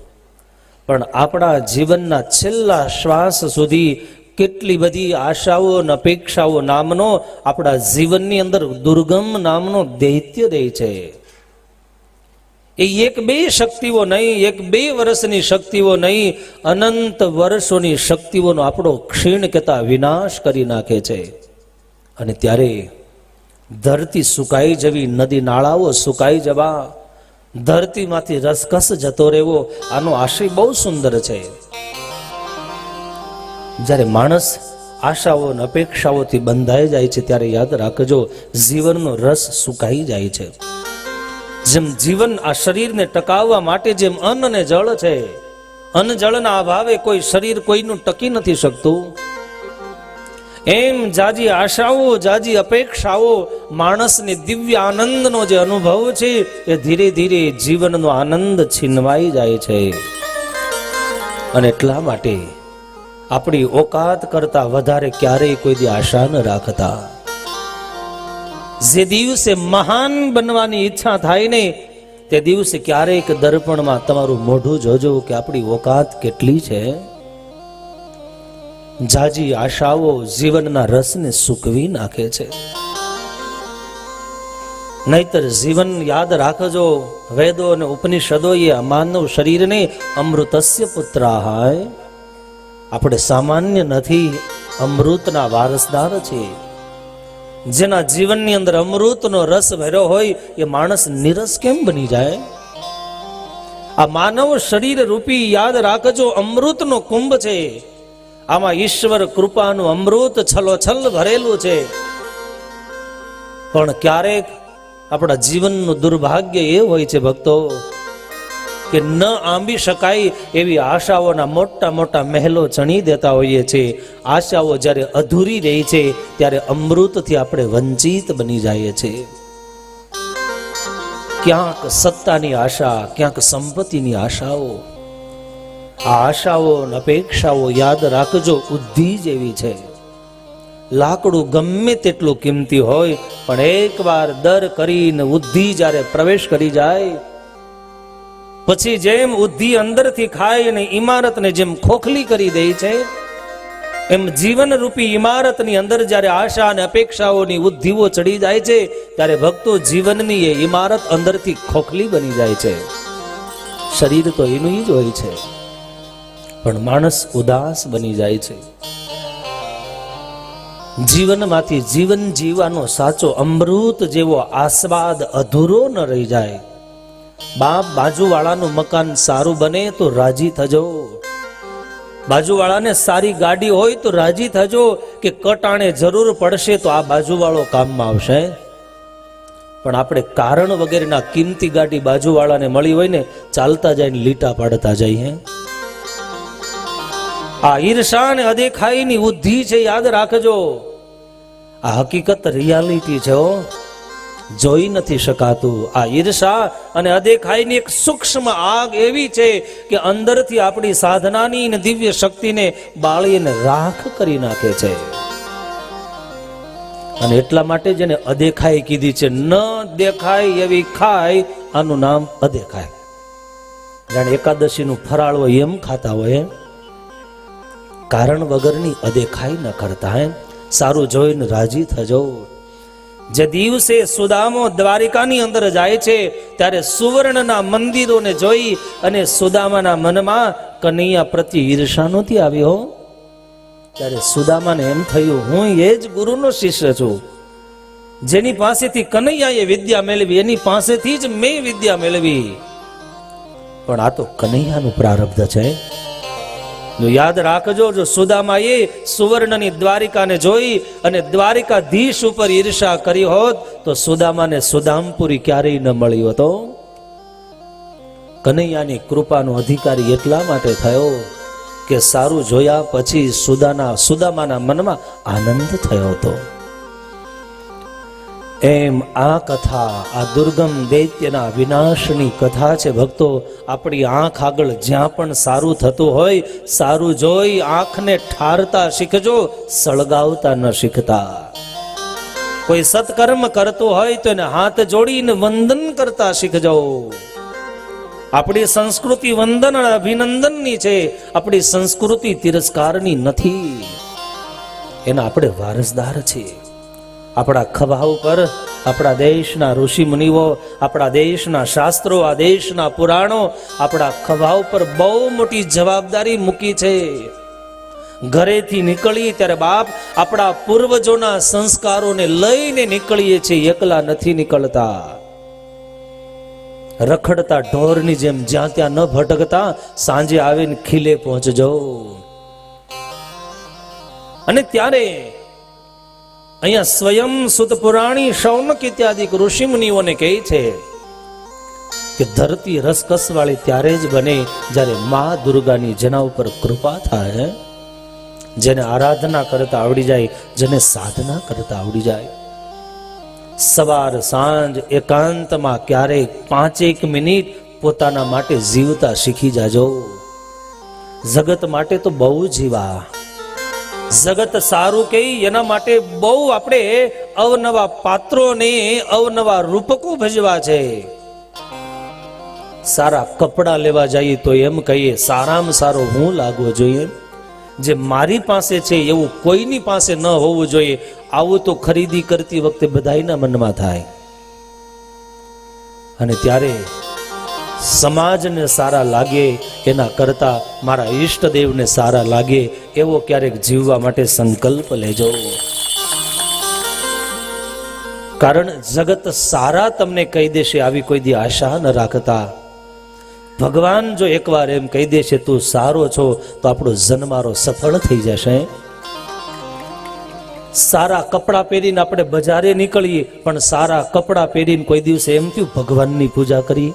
Speaker 1: પણ આપણા જીવનના છેલ્લા શ્વાસ સુધી કેટલી બધી આશાઓ અને અપેક્ષાઓ નામનો આપણા જીવનની અંદર દુર્ગમ નામનો દૈત્ય રહે છે. એ એક બે શક્તિઓ નહીં, એક બે વર્ષની શક્તિઓ નહીં, અનંત વર્ષોની શક્તિઓનો આપણો ક્ષીણ કહેતા વિનાશ કરી નાખે છે. અને ત્યારે ધરતી સુકાઈ જવી, નદી નાળાઓ સુકાઈ જવા, ધરતીમાંથી રસકસ જતો રહેવો, આનો આશય બહુ સુંદર છે. જ્યારે માણસ આશાઓ અને અપેક્ષાઓથી બંધાઈ જાય છે ત્યારે યાદ રાખજો, જીવનનો રસ સુકાઈ જાય છે. જેમ જીવન આ શરીરને ટકાવવા માટે જેમ અન્ન અને જળ છે, અન્ન જળના અભાવે કોઈ શરીર કોઈનું ટકી નથી શકતું, એમ જાજી આશાઓ, જાજી અપેક્ષાઓ માણસને દિવ્ય આનંદનો જે અનુભવ છે એ ધીરે ધીરે જીવનનો આનંદ છીનવાઈ જાય છે. અને એટલા માટે આપણી ઓકાત કરતા વધારે ક્યારેય કોઈ દી આશા ન રાખતા. જે દિવસે મહાન બનવાની ઈચ્છા થાય ને તે દિવસે ક્યારેક દર્પણમાં તમારું મોઢું જોજો કે આપણી ઓકાત કેટલી છે. જાજી આશાઓ જીવનના રસને સૂકવી નાખે છે. નહીતર જીવન યાદ રાખજો, વેદો અને ઉપનિષદો એ માનવ શરીરને અમૃતસ્ય પુત્રાહાય, આપણે સામાન્ય નથી, અમૃતના વારસદાર છે. જેના જીવનની અંદર અમૃતનો રસ ભર્યો હોય એ માણસ નિરસ કેમ બની જાય? આ માનવ શરીર રૂપી યાદ રાખજો અમૃતનો કુંભ છે. આમાં ઈશ્વર કૃપાનું અમૃત છલોછલ ભરેલું છે. પણ ક્યારેક આપણા જીવનનું દુર્ભાગ્ય એ હોય છે ભક્તો કે ન આંબી શકાય એવી આશાઓના મોટા મોટા મહેલો ચણી દેતા હોઈએ છીએ. આશાઓ જ્યારે અધૂરી રહી છે ત્યારે અમૃતથી આપણે વંચિત બની જઈએ છીએ. ક્યાંક સત્તાની આશા, ક્યાંક સંપત્તિની આશાઓ. આ આશાઓ અને અપેક્ષાઓ યાદ રાખજો બુદ્ધિ જેવી છે. લાકડું ગમે તેટલું કિંમતી હોય પણ એકવાર દર કરીને બુદ્ધિ જ્યારે પ્રવેશ કરી જાય પછી જેમ બુદ્ધિ અંદરથી ખાય અને ઇમારતને જેમ ખોખલી કરી દે છે એમ જીવન રૂપી ઇમારતની અંદર જ્યારે આશા અને અપેક્ષાઓની બુદ્ધિઓ ચડી જાય છે ત્યારે ભક્તો જીવનની એ ઇમારત અંદરથી ખોખલી બની જાય છે. શરીર તો એનું જ હોય છે પણ માણસ ઉદાસ બની જાય છે. જીવનમાંથી જીવન જીવવાનો સાચો અમૃત જેવો આસ્વાદ અધૂરો ન રહી જાય. બાપ બાજુવાળાનું મકાન સારું બને તો રાજી થજો. બાજુવાળાને સારી ગાડી હોય તો રાજી થજો કે કટાણે જરૂર પડશે તો આ બાજુવાળો કામમાં આવશે. પણ આપણે કારણ વગેરેના કિંમતી ગાડી બાજુવાળાને મળી હોય ને ચાલતા જઈને લીટા પાડતા જઈએ. આ ઈર્ષા અને અદેખાઈની બુદ્ધિ છે, યાદ રાખજો. આ હકીકત રિયાલિટી છે, જોઈ નથી શકાતું. આ ઈર્ષા અને અદેખાઈની એક સૂક્ષ્મ આગ એવી છે કે અંદરથી આપણી સાધનાની અને દિવ્ય શક્તિને બાળીને રાખ કરી નાખે છે. અને એટલા માટે જેને અદેખાઈ કીધી છે, ન દેખાય એવી ખાય, આનું નામ અદેખાય. જાણે એકાદશીનું ફરાળ હોય એમ ખાતા હોય, કારણ વગરની અદેખાઈ ન કરતા. સારું જોઈને રાજી થજો. જે દિવસે સુદામો દ્વારિકાની અંદર જાય છે ત્યારે સુવર્ણના મંદિરોને જોઈ અને સુદામાના મનમાં કનૈયા પ્રત્યે ઈર્ષા નહોતી આવ્યો. ત્યારે સુદામાને એમ થયું, હું એ જ ગુરુનો શિષ્ય છું, જેની પાસેથી કનૈયાએ વિદ્યા મેળવી, એની પાસેથી જ મેં વિદ્યા મેળવી. પણ આ તો કનૈયાનું પ્રારબ્ધ છે. યાદ રાખજો, જો સુદામાએ સુવર્ણની દ્વારિકાને જોઈ અને દ્વારિકાધીશ ઉપર ઈર્ષા કરી હોત તો સુદામાને સુદામપુરી ક્યારેય ન મળ્યો હતો. કનૈયાની કૃપાનો અધિકારી એટલા માટે થયો કે સારું જોયા પછી સુદામાના મનમાં આનંદ થયો હતો. એમ આ કથા, આ દુર્ગમ દૈત્યના વિનાશની કથા છે ભક્તો. આપણી આંખ આગળ જ્યાં પણ સારું થતું હોય, સારું જોઈ આંખને ઠારતા શીખજો, સળગાવતા ન શીખતા. કોઈ સત્કર્મ કરતો હોય તો એને હાથ જોડીને વંદન કરતા શીખજો. આપણી સંસ્કૃતિ વંદન અને અભિનંદનની છે, આપણી સંસ્કૃતિ તિરસ્કારની નથી. એના આપણે વારસદાર છીએ. આપણા ખભા ઉપર આપણા દેશના ઋષિ મુનિઓ, આપણા દેશના શાસ્ત્રો, આ દેશના પુરાણો આપણા ખભા ઉપર બહુ મોટી જવાબદારી મૂકી છે. ઘરેથી નીકળીએ ત્યારે બાપ આપણા પૂર્વજોના સંસ્કારોને લઈને નીકળીએ છીએ, એકલા નથી નીકળતા. રખડતા ઢોરની જેમ જ્યાં ત્યાં ન ભટકતા, સાંજે આવીને ખીલે પહોંચજો. અને ત્યારે અહીંયા સ્વયં સુત પુરાણી શૌનક ઇત્યાદિ ઋષિ મુનિઓને કહે છે કે ધરતી રસકસ વાળી ત્યારે જ બને જ્યારે મા દુર્ગાની જેના ઉપર કૃપા થાય, જેને આરાધના કરતા આવડી જાય, જેને સાધના કરતા આવડી જાય. સવાર સાંજ એકાંતમાં ક્યારેક 5 મિનિટ પોતાના માટે જીવતા શીખી જાજો. જગત માટે તો બહુ જીવા, જગત સારું કહી એના માટે બહુ આપણે અવનવા પાત્રોને અવનવા રૂપકો ભજવા છે. સારા કપડા લેવા જઈએ તો એમ કહીએ સારામાં સારો હું લાગવો જોઈએ, જે મારી પાસે છે એવું કોઈની પાસે ન હોવું જોઈએ. આવું તો ખરીદી કરતી વખતે બધાયના મનમાં થાય. અને ત્યારે સમાજને સારા લાગે એના કરતા મારા ઈષ્ટદેવને સારા લાગે એવો ક્યારેક જીવવા માટે સંકલ્પ લેજો. કારણ જગત સારા તમને કહી દેશે આવી કોઈ દી આશા ન રાખતા. ભગવાન જો એકવાર એમ કહી દેશે તું સારો છો તો આપણો જન્મારો સફળ થઈ જશે. સારા કપડાં પહેરીને આપણે બજારે નીકળીએ, પણ સારા કપડાં પહેરીને કોઈ દિવસે એમ થયું ભગવાનની પૂજા કરીએ?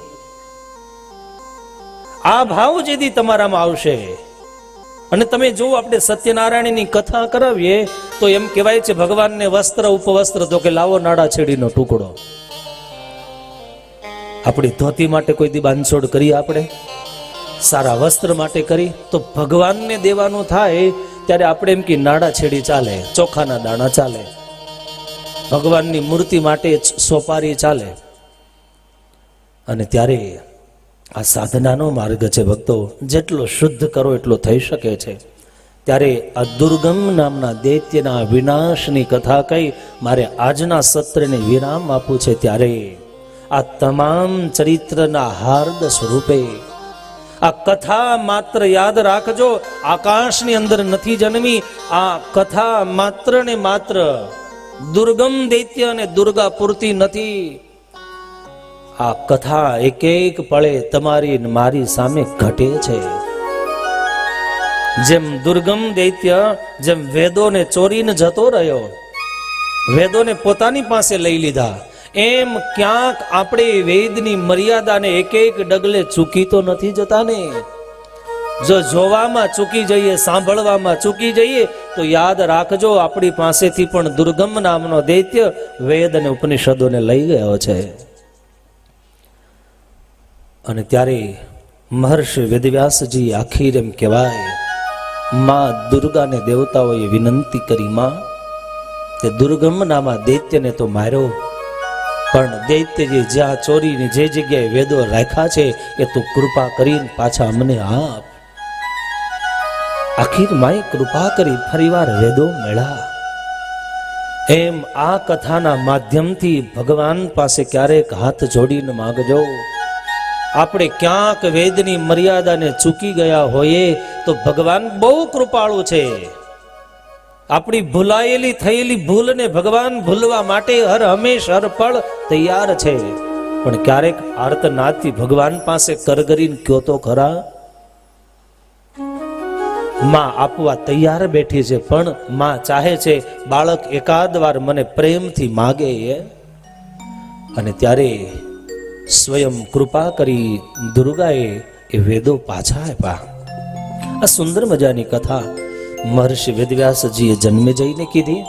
Speaker 1: આ ભાવ જેથી તમારામાં આવશે. અને તમે જો આપણે સત્યનારાયણની કથા કરાવીએ તો એમ કહેવાય છે ભગવાનને વસ્ત્ર ઉપવસ્ત્ર, તો કે લાવો નાડા છેડીનો ટુકડો. આપણી ધોતી માટે કોઈ દી બાંધછોડ કરી, આપણે સારા વસ્ત્ર માટે કરી, તો ભગવાનને દેવાનું થાય ત્યારે આપણે એમ કે નાડા છેડી ચાલે, ચોખાના દાણા ચાલે, ભગવાનની મૂર્તિ માટે સોપારી ચાલે. અને ત્યારે આ સાધનાનો માર્ગ છે ભક્તો, જેટલો શુદ્ધ કરો એટલો થઈ શકે છે. ત્યારે આ દુર્ગમ નામના દૈત્યના વિનાશની કથા કહી મારે આજના સત્રને વિરામ આપવું છે. ત્યારે આ તમામ ચરિત્રના હાર્દ સ્વરૂપે આ કથા માત્ર યાદ રાખજો, આકાશની અંદર નથી જન્મી. આ કથા માત્ર ને માત્ર દુર્ગમ દૈત્ય અને દુર્ગા પૂરતી નથી. આ કથા એક એક પળે તમારી મારી સામે ઘટે છે. જેમ દુર્ગમ દૈત્ય જેમ વેદોને ચોરીને જતો રહ્યો, વેદોને પોતાની પાસે લઈ લીધા, એમ ક્યાંક આપણે વેદની મર્યાદાને એક એક ડગલે ચૂકી તો નથી જતા ને. જો જોવામાં ચૂકી જઈએ, સાંભળવામાં ચૂકી જઈએ, તો યાદ રાખજો આપણી પાસેથી પણ દુર્ગમ નામનો દૈત્ય વેદ અને ઉપનિષદોને લઈ ગયો છે. અને ત્યારે મહર્ષિ વેદવ્યાસજી આખીર એમ કહેવાય, માં દુર્ગાને દેવતાઓએ વિનંતી કરી, માં તે દુર્ગમ નામા દૈત્યને તો માર્યો, પણ દૈત્યજી જ્યાં ચોરીની જે જગ્યાએ વેદો રાખ્યા છે એ તું કૃપા કરીને પાછા અમને આપ. આખીર માએ કૃપા કરી, ફરીવાર વેદો મળ્યા. એમ આ કથાના માધ્યમથી ભગવાન પાસે ક્યારેક હાથ જોડીને માંગજો. આપણે ક્યાંક વેદની મર્યાદાને ચૂકી ગયા હોઈએ તો ભગવાન બહુ કૃપાળુ છે. આપણી ભૂલાયેલી થયેલી ભૂલને ભગવાન ભૂલવા માટે હર હંમેશ હર પળ તૈયાર છે. પણ ક્યારેક આર્તનાદથી ભગવાન પાસે કરગરીને કયો તો ખરા, માં આપવા તૈયાર બેઠી છે, પણ માં ચાહે છે બાળક એકાદ વાર મને પ્રેમથી માગે. અને ત્યારે સ્વયં કૃપા કરી દુર્ગાએ એ વેદો પાછા આપ્યા. આ સુંદર મજાની કથા મહર્ષિ વેદવ્યાસજીએ જન્મે જઈને કીધી.